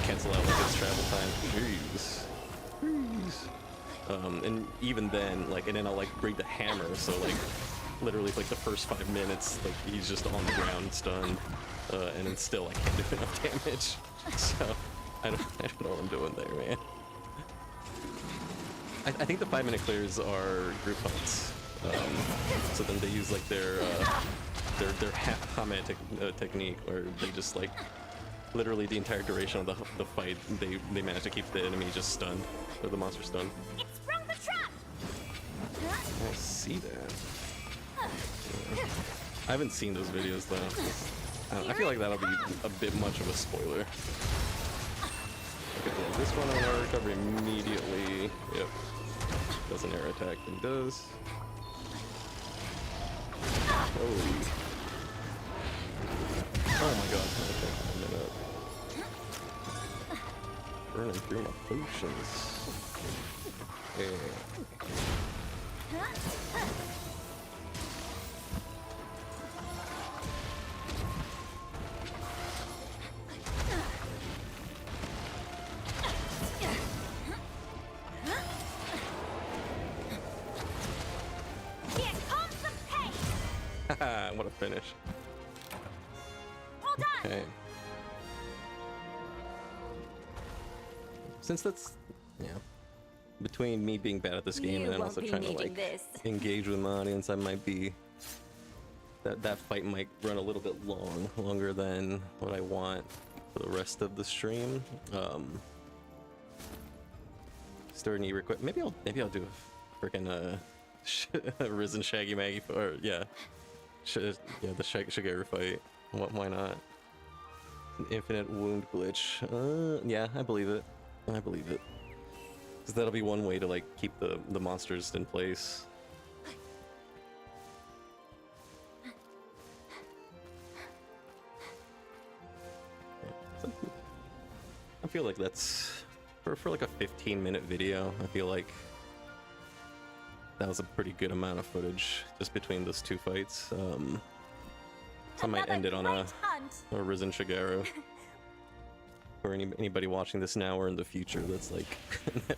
cancel out like its travel time. Jeez. And even then, like, and then I'll like bring the hammer, so like, literally like the first 5 minutes, like he's just on the ground stunned, and then still I can't do enough damage. So I don't know what I'm doing there, man. I think the 5-minute clears are group hunts. So then they use like their Hame technique, where they just like literally the entire duration of the fight, they manage to keep the enemy just stunned, or the monster stunned. It sprung the trap. I see that. I haven't seen those videos though. I feel like that'll be a bit much of a spoiler. Okay, yeah, this one on air recovery immediately. Yep. Doesn't air attack, but it does. Oh. Oh my god. Okay, a minute. Burning through my potions. Yeah. Here comes the pace. Haha, what a finish. Hold on. Okay. Since that's, yeah, between me being bad at this game and then also trying to like engage with my audience, I might be, that fight might run a little bit longer than what I want for the rest of the stream. Is there any request? Maybe I'll do a freaking Risen Shaggy Maggie, or yeah, the Shigeru fight. Why not? An infinite wound glitch. Yeah, I believe it. I believe it. Because that'll be one way to like keep the monsters in place. So, I feel like that's for like a 15-minute video. I feel like that was a pretty good amount of footage just between those two fights. So I might end it on Great hunt. a Risen Shigeru. For anybody watching this now or in the future that's like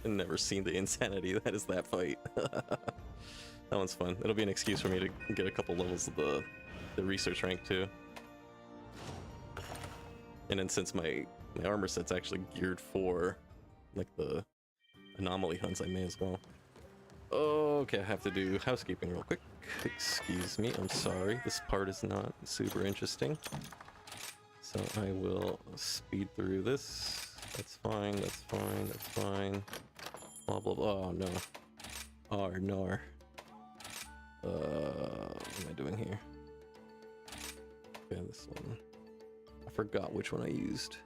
never seen the insanity that is that fight. That one's fun. It'll be an excuse for me to get a couple levels of the research rank too. And then since my armor set's actually geared for like the anomaly hunts, I may as well. Okay, I have to do housekeeping real quick. Excuse me, I'm sorry. This part is not super interesting. So I will speed through this. That's fine, that's fine, that's fine. Blah, blah, blah. Oh, no. R, nor. What am I doing here? Okay, this one. I forgot which one I used.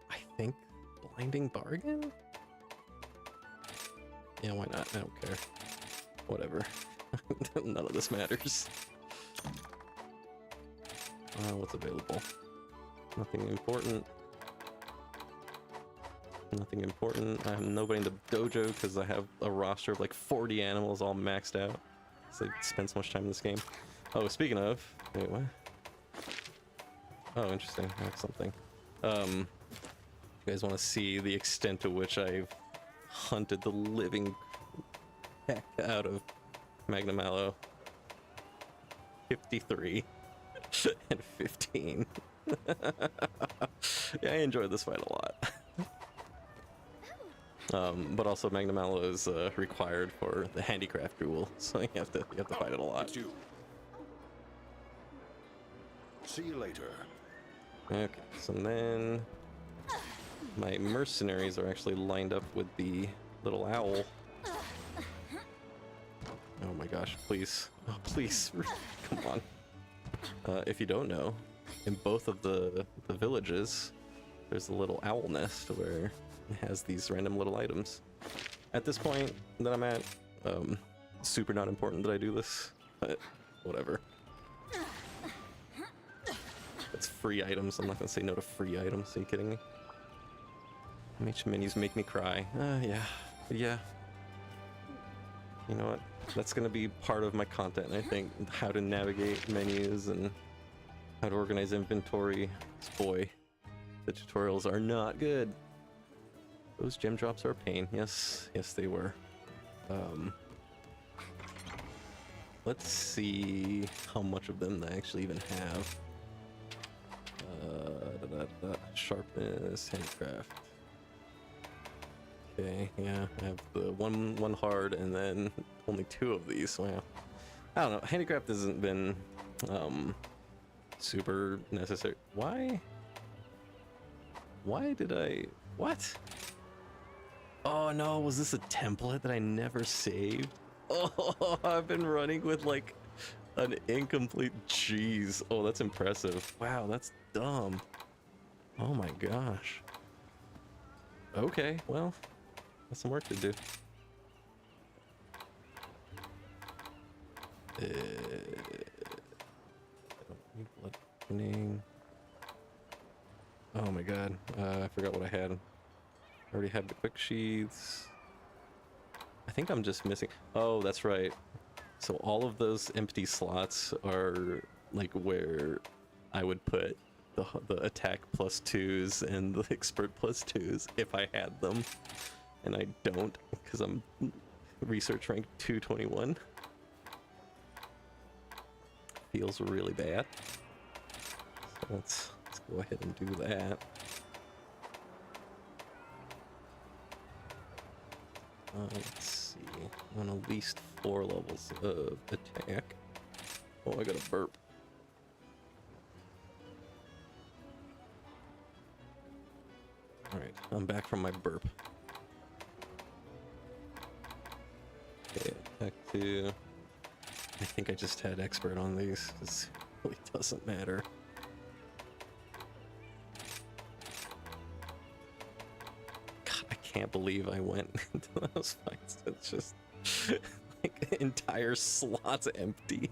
I think Blinding Bargain? Yeah, why not? I don't care. Whatever. None of this matters. What's available? Nothing important. Nothing important. I have nobody in the dojo because I have a roster of like 40 animals all maxed out. So I spend so much time in this game. Oh, speaking of... Wait, what? Oh, interesting. I have something. You guys want to see the extent to which I've hunted the living heck out of Magnum Mallow? 53 and 15. Yeah, I enjoyed this fight a lot. But also Magnum Mallow is required for the handicraft duel, so you have to fight it a lot. It's you. See you later. Okay, so then my mercenaries are actually lined up with the little owl. Oh my gosh, please. Oh, please. Come on. If you don't know, in both of the villages, there's a little owl nest where it has these random little items. At this point that I'm at, super not important that I do this, but whatever. It's free items. I'm not gonna say no to free items. Are you kidding me? MH menus make me cry. Yeah. You know what? That's gonna be part of my content, I think. How to navigate menus and how to organize inventory. Boy, the tutorials are not good. Those gem drops are a pain. Yes, they were. Let's see how much of them I actually even have. Sharpness, handcraft. Okay, yeah, I have the one hard and then only 2 of these. Wow. I don't know. Handicraft hasn't been super necessary. Why did I... What? Oh no, was this a template that I never saved? Oh, I've been running with like an incomplete... Jeez. Oh, that's impressive. Wow, that's dumb. Oh my gosh. Okay, well, that's some work to do. I don't need blood thickening. Oh my god, I forgot what I had. I already had the quick sheaths. I think I'm just missing... Oh, that's right. So all of those empty slots are like where I would put the attack +2s and the expert +2s if I had them. And I don't, because I'm research rank 221. Feels really bad. So let's go ahead and do that. Let's see. I want at least 4 levels of attack. Oh, I got a burp. Alright, I'm back from my burp. Okay, attack 2. I think I just had expert on these, because it really doesn't matter. God, I can't believe I went into those fights. It's just like entire slots empty.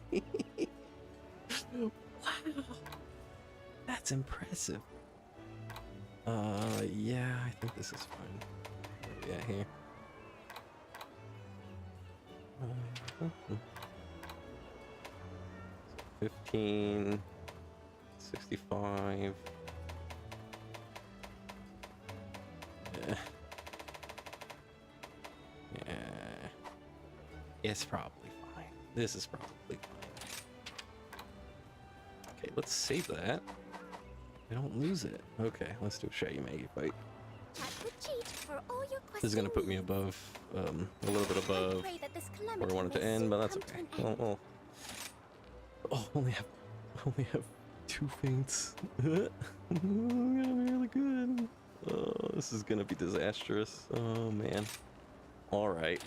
Wow, that's impressive. Yeah, I think this is fine. Where are we at here? 15, 65. Yeah. Yeah. It's probably fine. This is probably fine. Okay, let's save that. We don't lose it. Okay, let's do a Shaggy Maggie fight. Chat would cheat for all your This is gonna put me needs. above, a little bit I above pray that this where I calamity wanted to may end, soon but that's come to okay. an end. Oh, only have 2 faints. I'm gonna be really good. Oh, this is gonna be disastrous. Oh man. All right.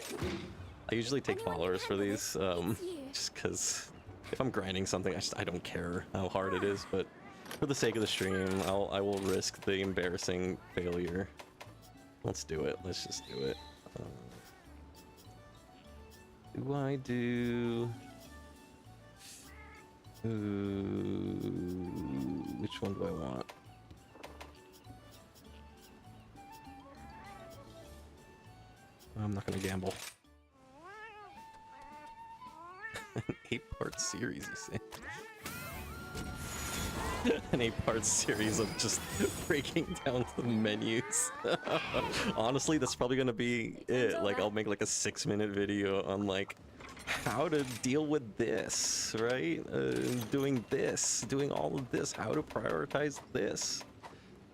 I usually take Anyone can followers for handle these, this. It's you. just because if I'm grinding something, I don't care how hard it is, but for the sake of the stream, I will risk the embarrassing failure. Let's do it. Let's just do it. Do I do? Which one do I want? I'm not gonna gamble. An 8-part series, you say? An 8-part series of just breaking down the menus. Honestly, that's probably gonna be it. Like, I'll make like a 6-minute video on like how to deal with this, right? Doing this, doing all of this, how to prioritize this.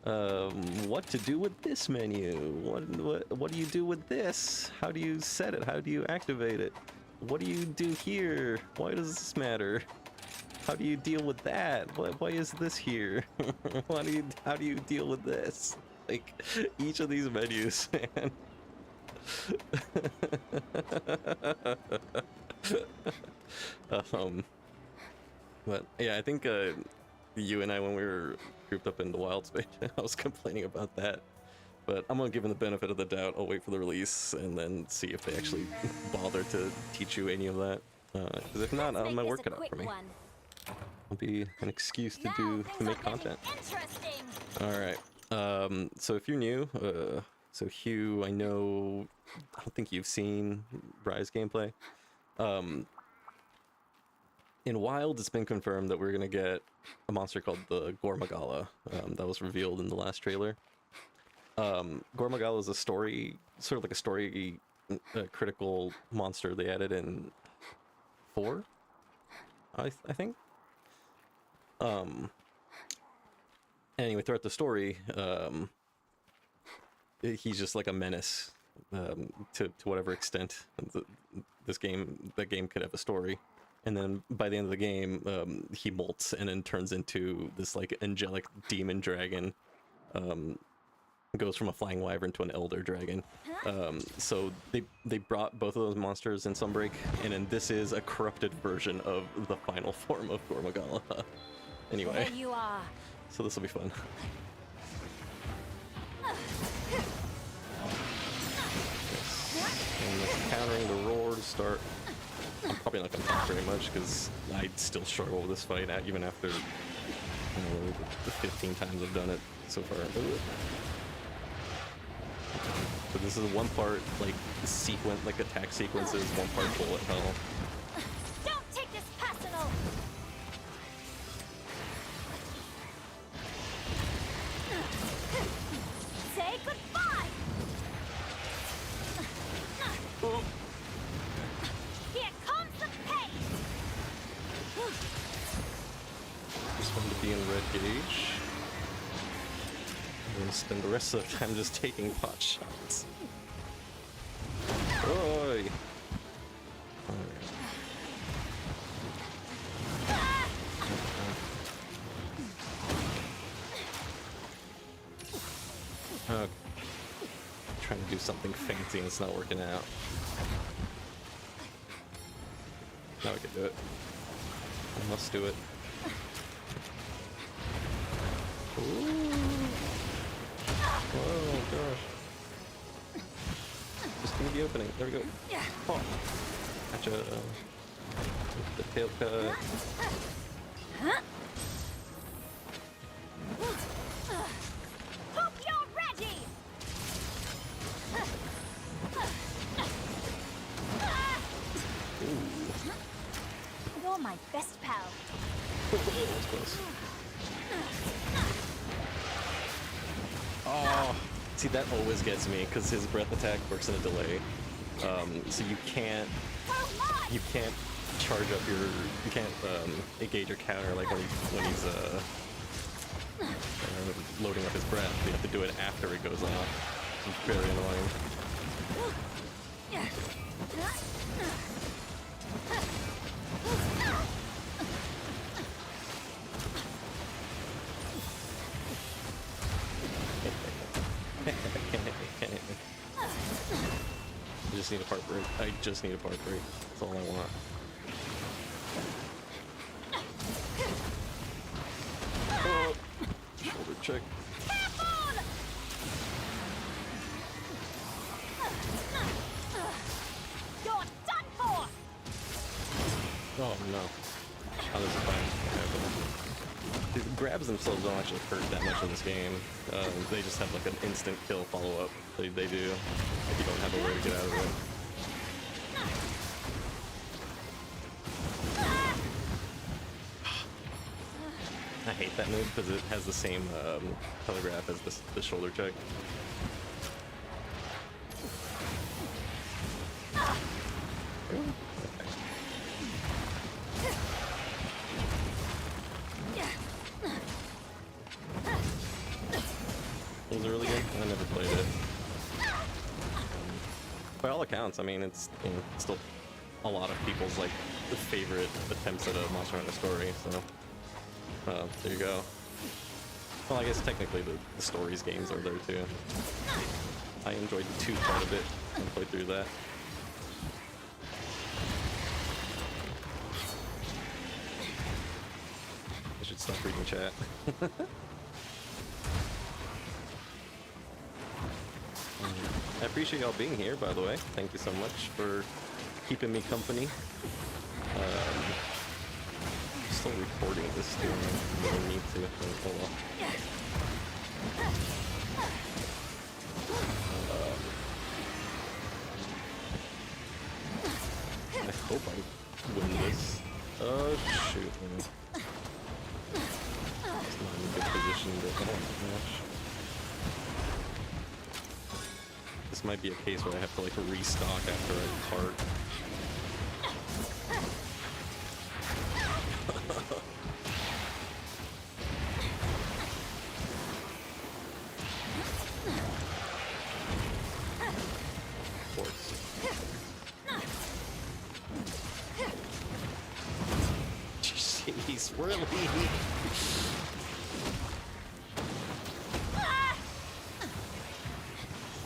What to do with this menu? What do you do with this? How do you set it? How do you activate it? What do you do here? Why does this matter? How do you deal with that? Why is this here? How do you deal with this? Like, each of these menus, man. But yeah, I think you and I, when we were grouped up in the wild space, I was complaining about that. But I'm gonna give them the benefit of the doubt. I'll wait for the release and then see if they actually bother to teach you any of that. Because if not, I'm gonna work it out for me. It'll be an excuse to make content. All right. So if you're new, so Hugh, I don't think you've seen Rise gameplay. In Wild, it's been confirmed that we're gonna get a monster called the Gormagala. That was revealed in the last trailer. Gormagala is a story, sort of like a story critical monster they added in 4, I think. Anyway, throughout the story, he's just like a menace to whatever extent that game could have a story. And then by the end of the game, he molts and then turns into this like angelic demon dragon. Goes from a flying wyvern to an elder dragon. So they brought both of those monsters in Sunbreak, and then this is a corrupted version of the final form of Gormagala. Anyway, There you are. so this will be fun. Yes. And that's countering the roar to start. I'm probably not going to talk very much because I still struggle with this fight even after the 15 times I've done it so far. So this is one part like sequence, like attack sequences, one part bullet hell. Don't take this personal. Say goodbye. Here comes the pain. Just want to be in red gauge. I'm gonna spend the rest of the time just taking pot shots. Oi! Okay. Trying to do something fancy and it's not working out. Now we can do it. I must do it. Ooh. Oh gosh. Just give me the opening. There we go. Oh. Gotcha. The tail cut. Hope you're ready. Ooh. You're my best pal. That's close. Oh, see, that always gets me because his breath attack works in a delay. So you can't charge up your, you can't engage your counter like when he's loading up his breath. You have to do it after it goes off. It's very annoying. I just need a part break. I just need a part break. That's all I want. Oh, shoulder check. You're done for. Oh no. Oh, this is fine. Dude, grabs themselves don't actually hurt that much in this game. They just have like an instant kill follow-up. They do. If you don't have a way to get out of it. I hate that move because it has the same telegraph as the shoulder check. Was it really good? I never played it. By all accounts, I mean, it's, you know, still a lot of people's like favorite attempts at a Monster Hunter story. So there you go. Well, I guess technically the stories games are there too. I enjoyed the 2 part of it and played through that. I should stop reading chat. I appreciate y'all being here, by the way. Thank you so much for keeping me company. Still recording this too. I really need to. Oh well. I hope I win this. Oh shoot. It's not in a good position to. Oh my gosh. This might be a case where I have to like restock after I part. Of course. Jeez, really?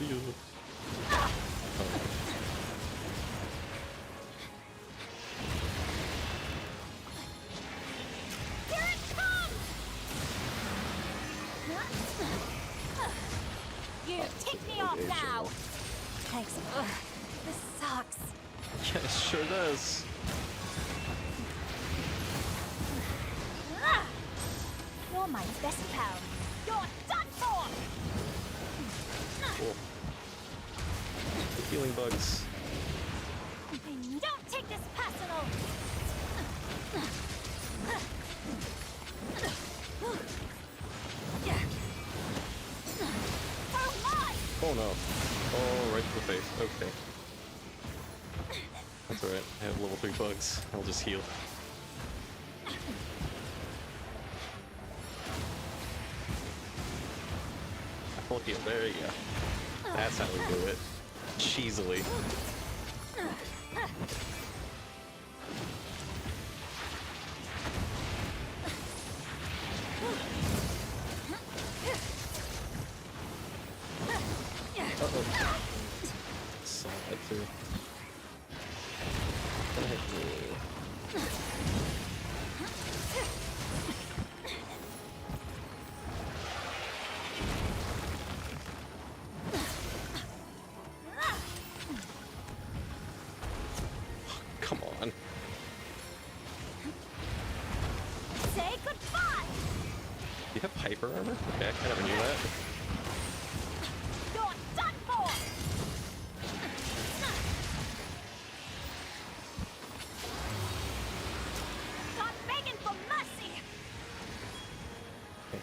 Ew. You tick me off now. Thanks. Ugh, this sucks. Yeah, it sure does. You're my best pal. You're done for. Cool. The healing bugs. Don't take this personal. Oh no. Oh, right to the face. Okay. That's alright. I have level 3 bugs. I'll just heal. Full heal. There you go. That's how we do it. Cheesily. Uh-oh. Saw that too. Gonna hit me. Come on. Say goodbye. Do you have hyper armor? Okay, I never knew that. You're done for. Stop begging for mercy.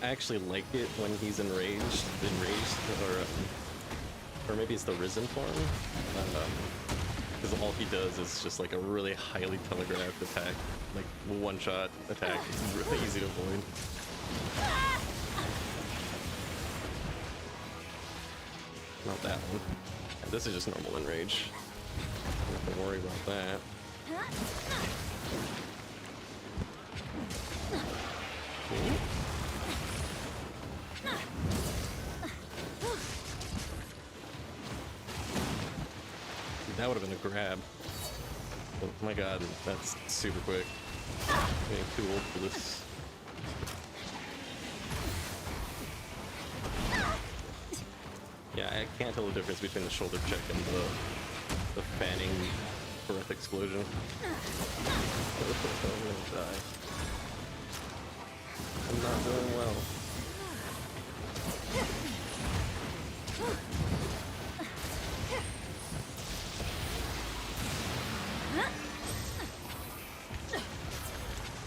I actually like it when he's enraged, or maybe it's the risen form, because all he does is just like a really highly telegraphed attack, like one-shot attack. It's really easy to avoid. Not that one. And this is just normal enrage. Don't have to worry about that. Cool. That would have been a grab. Oh my god, that's super quick. Getting too old for this. Yeah, I can't tell the difference between the shoulder check and the fanning breath explosion. I'm gonna die. I'm not doing well.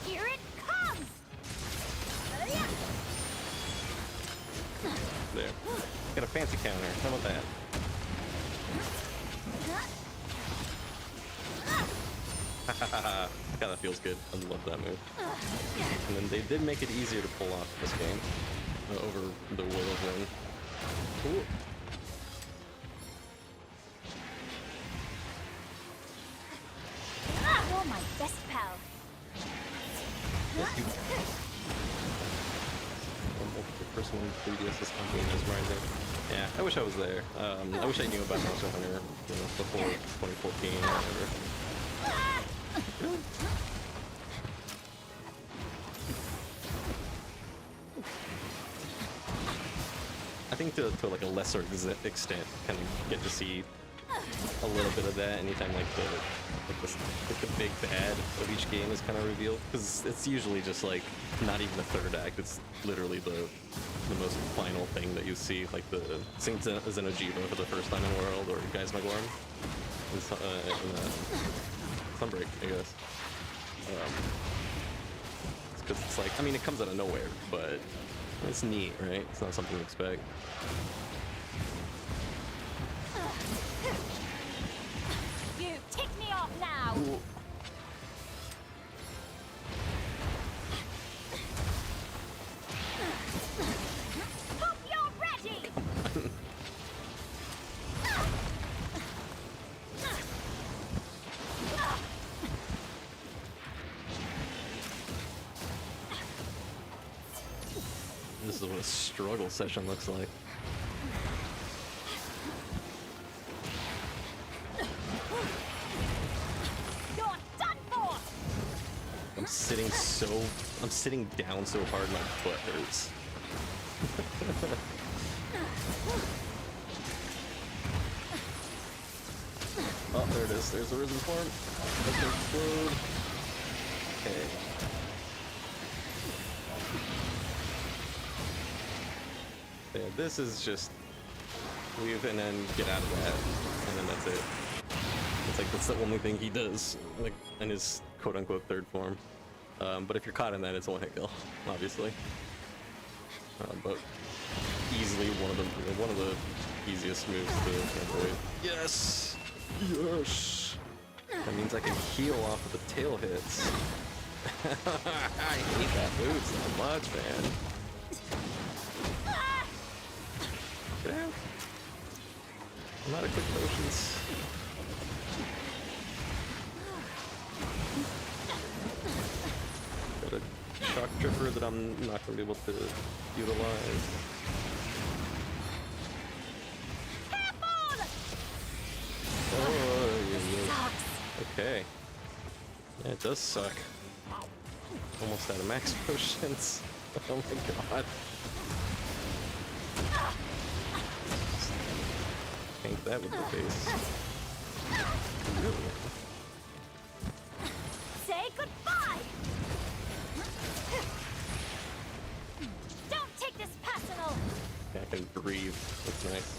Here it comes. There. Got a fancy counter. How about that? Hahaha. God, that feels good. I love that move. And then they did make it easier to pull off this game over the Will of Wind. Cool. You're my best pal. Yes, you the first one 3DS is something mesmerizing. Yeah, I wish I was there. I wish I knew about Monster Hunter, you know, before 2014 or whatever. Really? I think to like a lesser extent, kind of get to see a little bit of that anytime like the big bad of each game is kind of revealed, because it's usually just like not even the third act. It's literally the most final thing that you see, like the Saint Xeno'jiiva for the first time in the world, or Guys Magorm in Sunbreak, I guess. It's because it's like, I mean, it comes out of nowhere, but it's neat, right? It's not something you expect. You tick me off now. Cool. Hope you're ready. This is what a struggle session looks like. You're done for. I'm sitting down so hard my butt hurts. Oh, there it is. There's the risen form. Let's explode. Okay. Yeah, this is just leave and then get out of that, and then that's it. It's like that's the only thing he does, like in his quote-unquote third form. But if you're caught in that, it's a one-hit kill, obviously. But easily one of the easiest moves to avoid. Yes, yes. That means I can heal off of the tail hits. I hate that move so much, man. Get out. I'm out of quick motions. Got a shock tripper that I'm not going to be able to utilize. Oh, yeah. Okay. Yeah, it does suck. Almost out of max potions. Oh my god. Tank that with the face. Really? Say goodbye. Don't take this personal. Yeah, I can breathe. That's nice.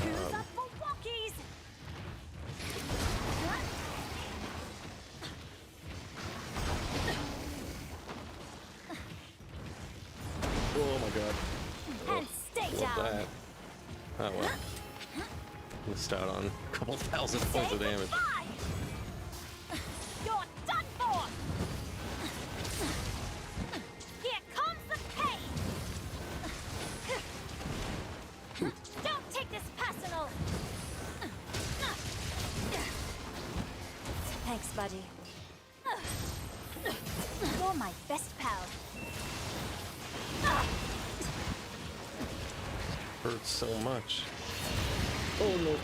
Who's up for walkies? Oh well. Missed out on a couple thousand points of damage. Goodbye. You're done for. Here comes the pain. Don't take this personal. Thanks, buddy. You're my best pal. Hurts so much. Oh no.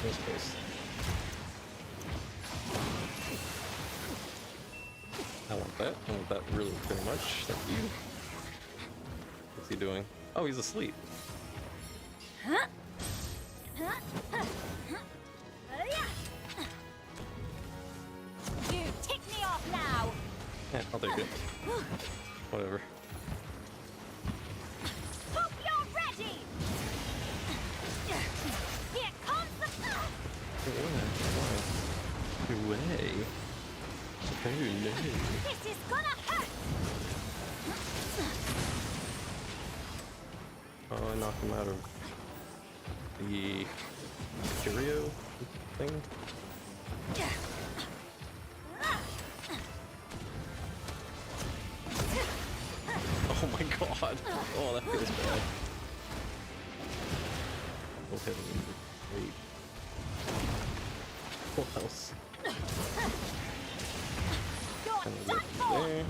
Nice place. I want that. I want that really very much. Thank you. What's he doing? Oh, he's asleep. You tick me off now. Yeah, I'll take it. Whatever. Hope you're ready. Here comes the. Way. Oh no. This is gonna hurt. Oh, I knocked him out of the curio thing. Oh my god. Oh, that feels bad. Okay, wait. Full house. You're Kind of done look for. there.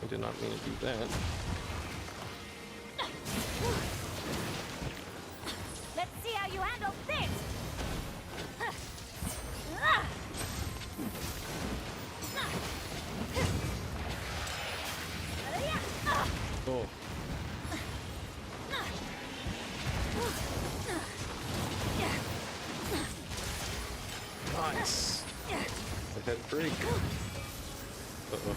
I did not mean to do that. Let's see how you handle this. Oh. Nice. The head break. Uh-oh.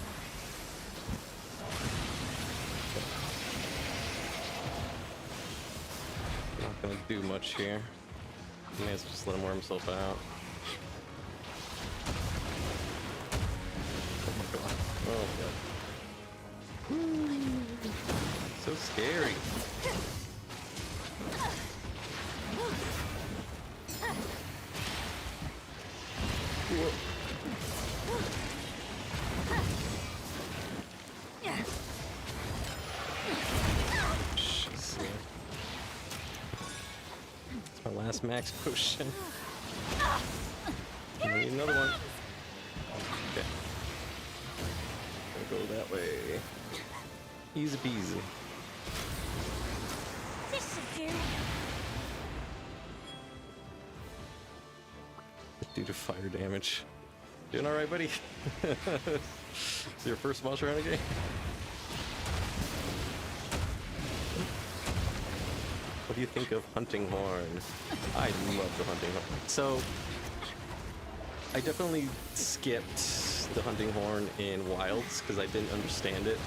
Not gonna do much here. May as well just let him wear himself out. Oh my god. Oh my god. So scary. Whoa. Jeez. It's my last max potion. I need another one. Okay. Gonna go that way. Easy peasy. This should do. Due to fire damage. Doing alright, buddy? It's your first monster hunter game? What do you think of Hunting Horn? I love the Hunting Horn. So, I definitely skipped the Hunting Horn in Wilds because I didn't understand it.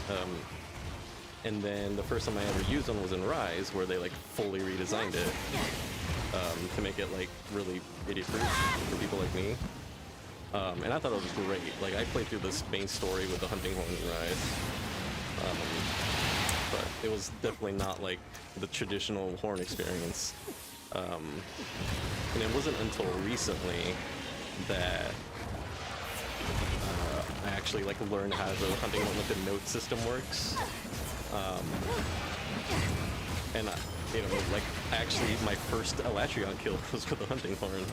And then the first time I ever used one was in Rise, where they like fully redesigned it to make it like really idiot-proof for people like me. And I thought it was great. Like I played through this main story with the Hunting Horn in Rise, but it was definitely not like the traditional Horn experience. And it wasn't until recently that I actually like learned how the Hunting Horn with the note system works. And you know, like actually my first Elatrion kill was with the Hunting Horn.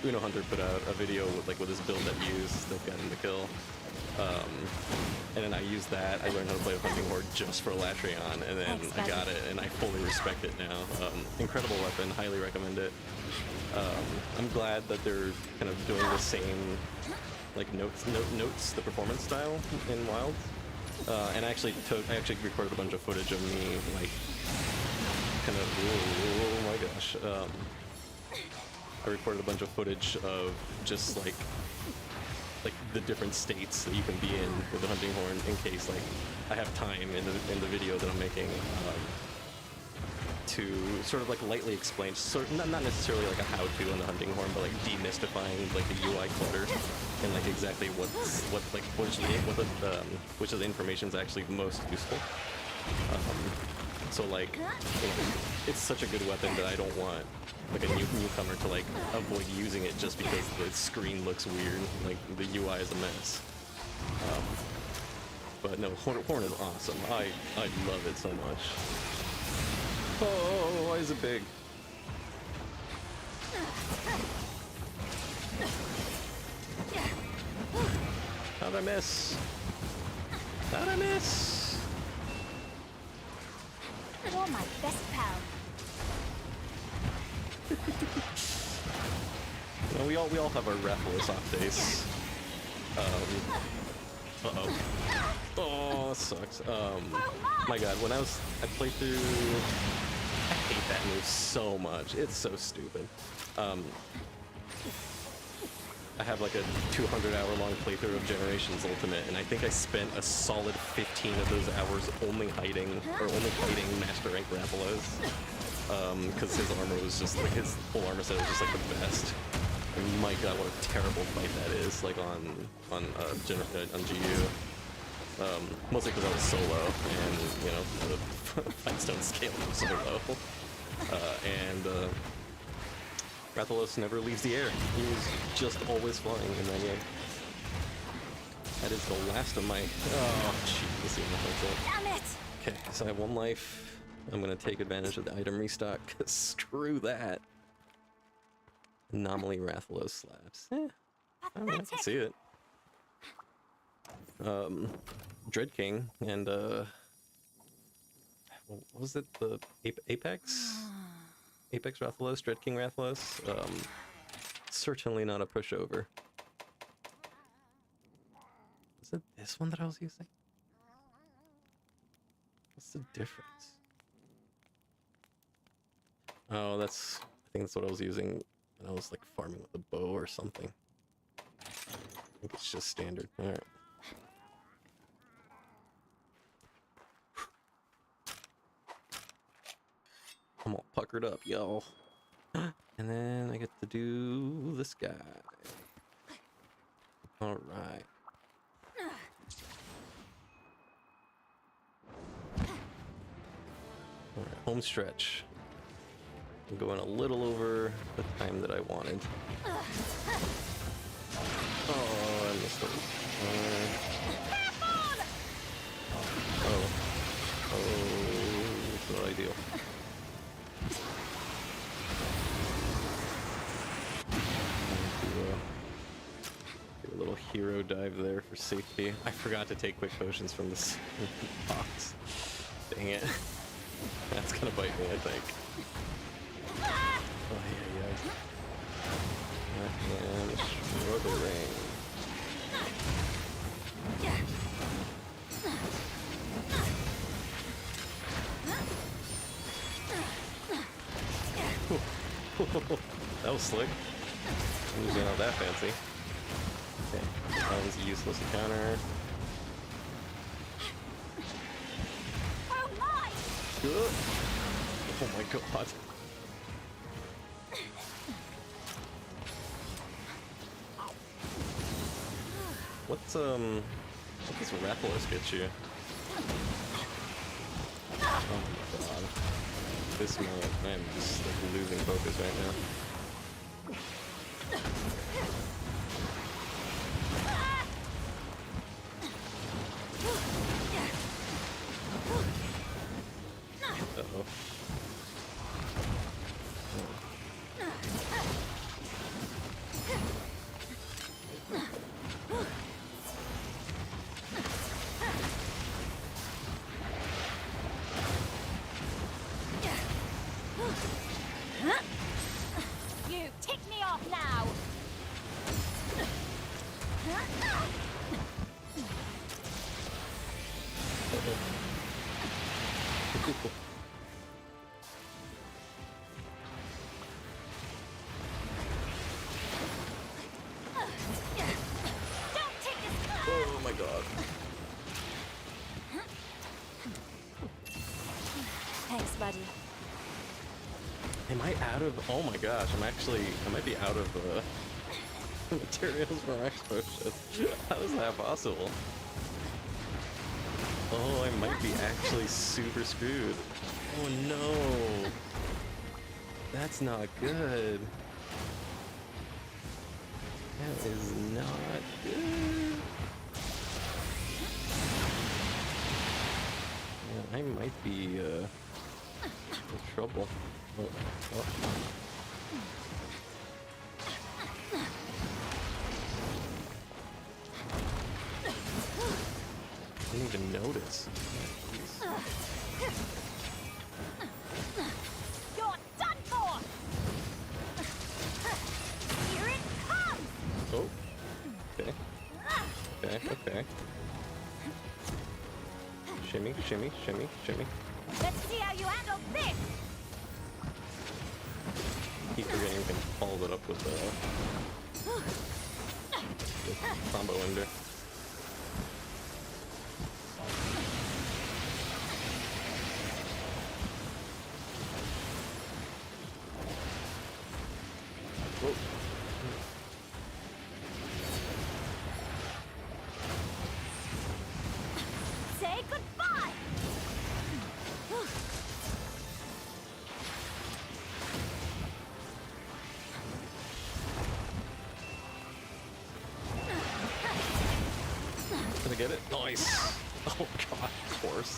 Uno Hunter put out a video with his build that used that got him the kill. And then I used that. I learned how to play with Hunting Horn just for Elatrion, and then Thanks, I got it, and I fully respect it now. Incredible weapon, highly recommend it. I'm glad that they're kind of doing the same like notes, the performance style in Wild. And I actually recorded a bunch of footage of me like kind of oh my gosh. I recorded a bunch of footage of just like like the different states that you can be in with the hunting horn in case like I have time in the video that I'm making to sort of like lightly explain, not necessarily like a how-to on the hunting horn, but like demystifying like the UI clutter and like exactly which of the information is actually most useful. So like, you know, it's such a good weapon that I don't want like a newcomer to like avoid using it just because the screen looks weird, like the UI is a mess. But no, horn is awesome. I love it so much. Oh, why is it big? How'd I miss? How'd I miss? You're my best pal. No, we all have our Rathalos off days. Uh-oh. Oh, that sucks. My god, when I played through... I hate that move so much. It's so stupid. I have like a 200-hour-long playthrough of Generations Ultimate, and I think I spent a solid 15 of those hours only fighting Master Rank Rathalos. Because his armor was just like, his full armor set was just like the best. And my god, what a terrible fight that is, like on GU. Mostly because I was solo, and you know, the fights don't scale from solo. Rathalos never leaves the air. He is just always flying in that game. That is the last of my... Oh, jeez. Damn it! Okay, so I have 1 life. I'm gonna take advantage of the item restock, because screw that. Anomaly Rathalos slaps. I don't know, I can see it. Dread King and what was it? The Apex? Apex Rathalos, Dread King Rathalos. Certainly not a pushover. Is it this one that I was using? What's the difference? Oh, I think that's what I was using when I was like farming with a bow or something. I think it's just standard. Alright. I'm all puckered up, yo. And then I get to do this guy. Alright. Alright, home stretch. I'm going a little over the time that I wanted. Oh, I missed it. Oh, it's not ideal. Do a little hero dive there for safety. I forgot to take quick potions from this box. Dang it. That's gonna bite me, I think. Oh, yeah. And struggling. That was slick. Usually not that fancy. Okay, that was a useless encounter. Good. Oh my god. What does Rathalos get you? Oh my god. This moment, I am just like losing focus right now. Uh-oh. out of, oh my gosh, I might be out of materials for max potions. How is that possible? Oh, I might be actually super screwed. Oh no. That's not good. That is not good. Yeah, I might be in trouble. Oh. I didn't even notice. You're done for! Here it comes! Oh. Okay. Okay, okay. Shimmy, shimmy, shimmy, shimmy. Let's see how you handle this! Keep forgetting we can follow it up with combo ender. Whoa. Say goodbye! Did I get it? Nice! Oh god, of course.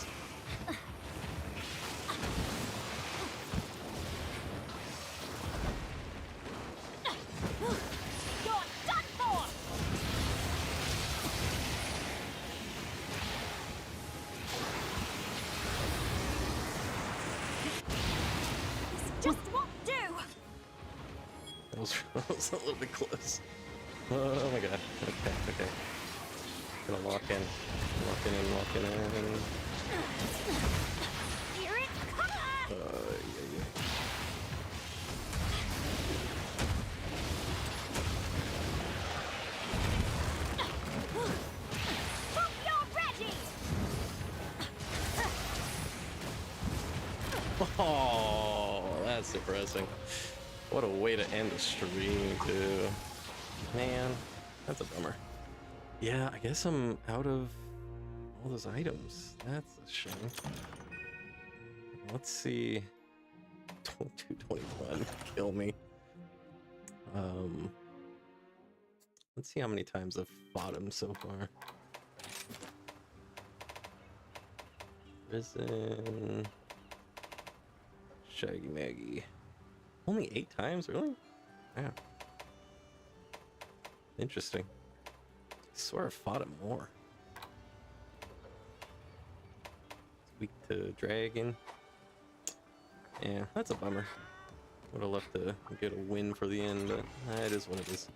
You're done for! This just won't do! That was a little bit close. Oh my god. Okay, okay. Gonna lock in. Locking in, locking in. Here it comes! Yeah. Hope you're ready! Oh, that's depressing. What a way to end the stream, too. Man, that's a bummer. Yeah, I guess I'm out of all those items. That's a shame. Let's see. 221, kill me. Let's see how many times I've fought him so far. Risen. Shaggy Maggie. Only 8 times, really? Yeah. Interesting. I swear I fought him more. It's weak to dragon. Yeah, that's a bummer. Would have loved to get a win for the end, but it is what it is.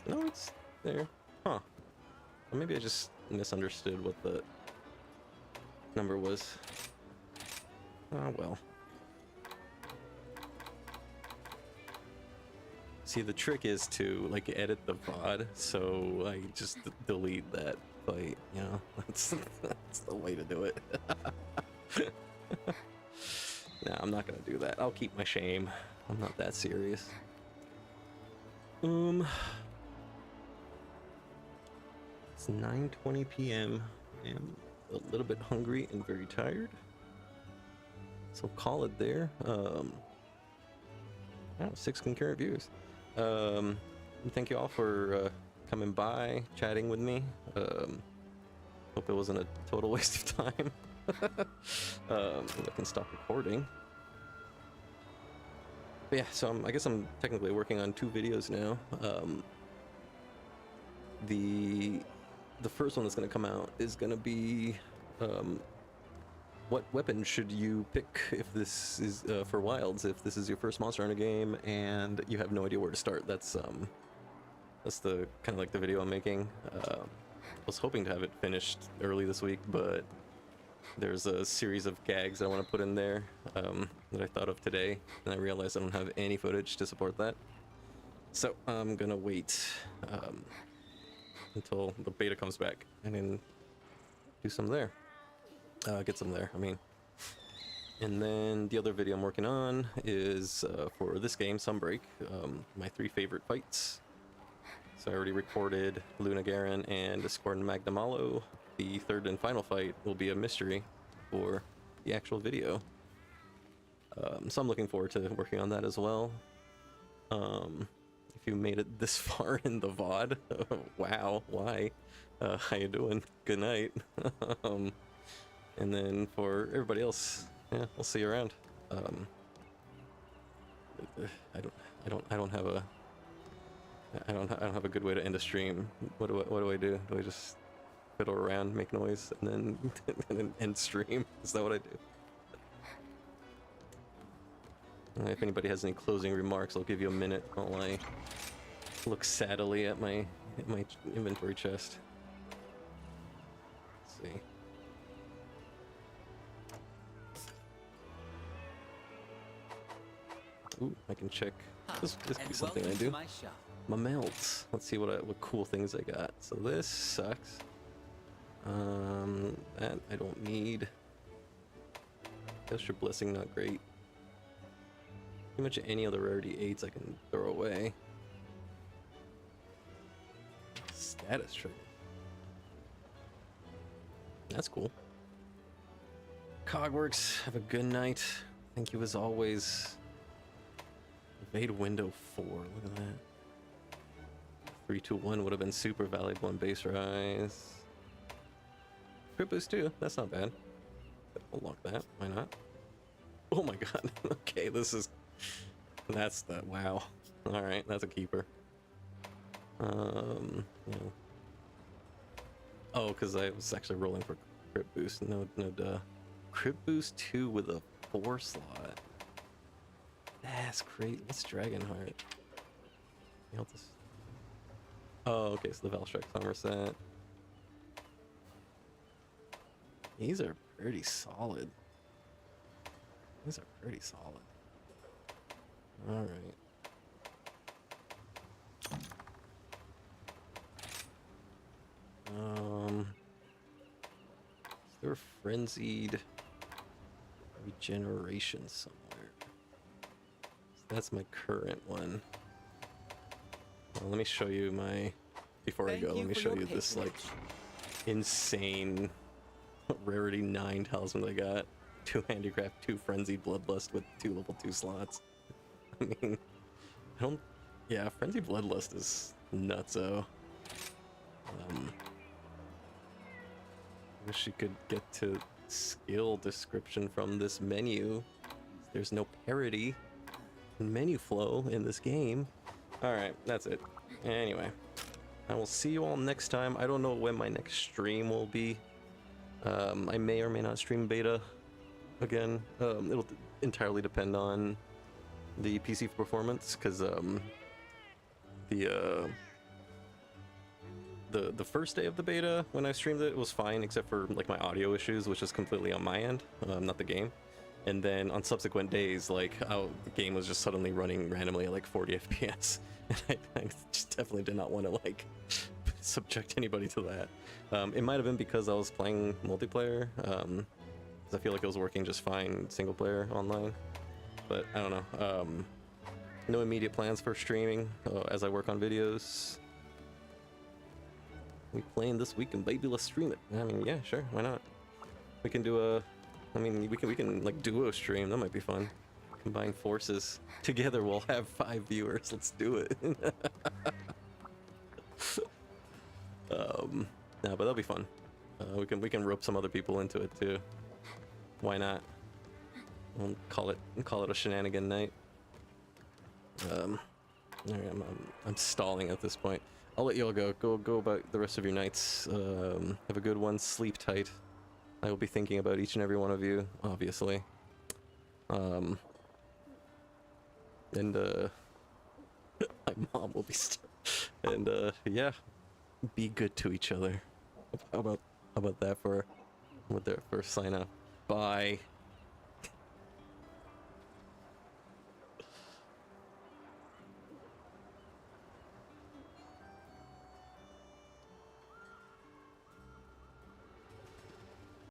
No, it's there. Huh. Or maybe I just misunderstood what the number was. Oh well. See, the trick is to like edit the VOD, so I just delete that fight. You know, that's the way to do it. Nah, I'm not gonna do that. I'll keep my shame. I'm not that serious. It's 9:20 p.m. I'm a little bit hungry and very tired, so call it there. Oh, 6 concurrent views. Thank you all for coming by, chatting with me. Hope it wasn't a total waste of time. I can stop recording. But yeah, so I guess I'm technically working on 2 videos now. The first one that's going to come out is going to be what weapon should you pick if this is for wilds, if this is your first Monster Hunter game and you have no idea where to start. That's the kind of like the video I'm making. I was hoping to have it finished early this week, but there's a series of gags that I want to put in there that I thought of today, and I realized I don't have any footage to support that. So I'm gonna wait until the beta comes back and then do some there. Get some there, I mean. And then the other video I'm working on is for this game, Sunbreak, my 3 favorite fights. So I already recorded Luna Garen and Discord Magnamalo. The third and final fight will be a mystery for the actual video. So I'm looking forward to working on that as well. If you made it this far in the VOD, wow, why? How you doing? Good night. And then for everybody else, yeah, we'll see you around. I don't have a good way to end a stream. What do I do? Do I just fiddle around, make noise, and then and then end stream? Is that what I do? If anybody has any closing remarks, I'll give you a minute while I look saddily at my inventory chest. Let's see. Ooh, I can check. This could be something I do. My melts. Let's see what cool things I got. So this sucks. That I don't need. Extra blessing, not great. Pretty much any other rarity 8s I can throw away. Status trigger. That's cool. Cogworks, have a good night. Thank you as always. Evade window 4. Look at that. 3, 2, 1 would have been super valuable on base rise. Crit boost 2. That's not bad. Unlock that. Why not? Oh my god. Okay, this is. That's the wow. All right, that's a keeper. Yeah. Oh, because I was actually rolling for crit boost. No, duh. Crit boost 2 with a 4 slot. That's great. What's Dragonheart? Oh, okay, so the Valstrike armor set. These are pretty solid. These are pretty solid. Alright. Is there a frenzied regeneration somewhere? That's my current one. Well, let me show you my. Before I go, let me show you this like insane rarity 9 talisman I got. 2 handicraft, 2 frenzied bloodlust with 2 level 2 slots. I mean, I don't. Yeah, frenzied bloodlust is nutso. Wish you could get to skill description from this menu. There's no parity in menu flow in this game. Alright, that's it. Anyway, I will see you all next time. I don't know when my next stream will be. I may or may not stream beta again. It'll entirely depend on the PC performance, because the first day of the beta when I streamed it was fine, except for like my audio issues, which is completely on my end, not the game. And then on subsequent days, like the game was just suddenly running randomly at like 40 FPS, and I just definitely did not want to like subject anybody to that. It might have been because I was playing multiplayer, because I feel like it was working just fine single player online. But I don't know. No immediate plans for streaming as I work on videos. We playing this weekend, baby. Let's stream it. I mean, yeah, sure. Why not? We can do a. I mean, we can like duo stream. That might be fun. Combine forces together. We'll have 5 viewers. Let's do it. No, but that'll be fun. We can rope some other people into it too. Why not? We'll call it a shenanigan night. I'm stalling at this point. I'll let y'all go about the rest of your nights. Have a good one. Sleep tight. I will be thinking about each and every one of you, obviously. And my mom will be and yeah, be good to each other. How about that for sign off? Bye.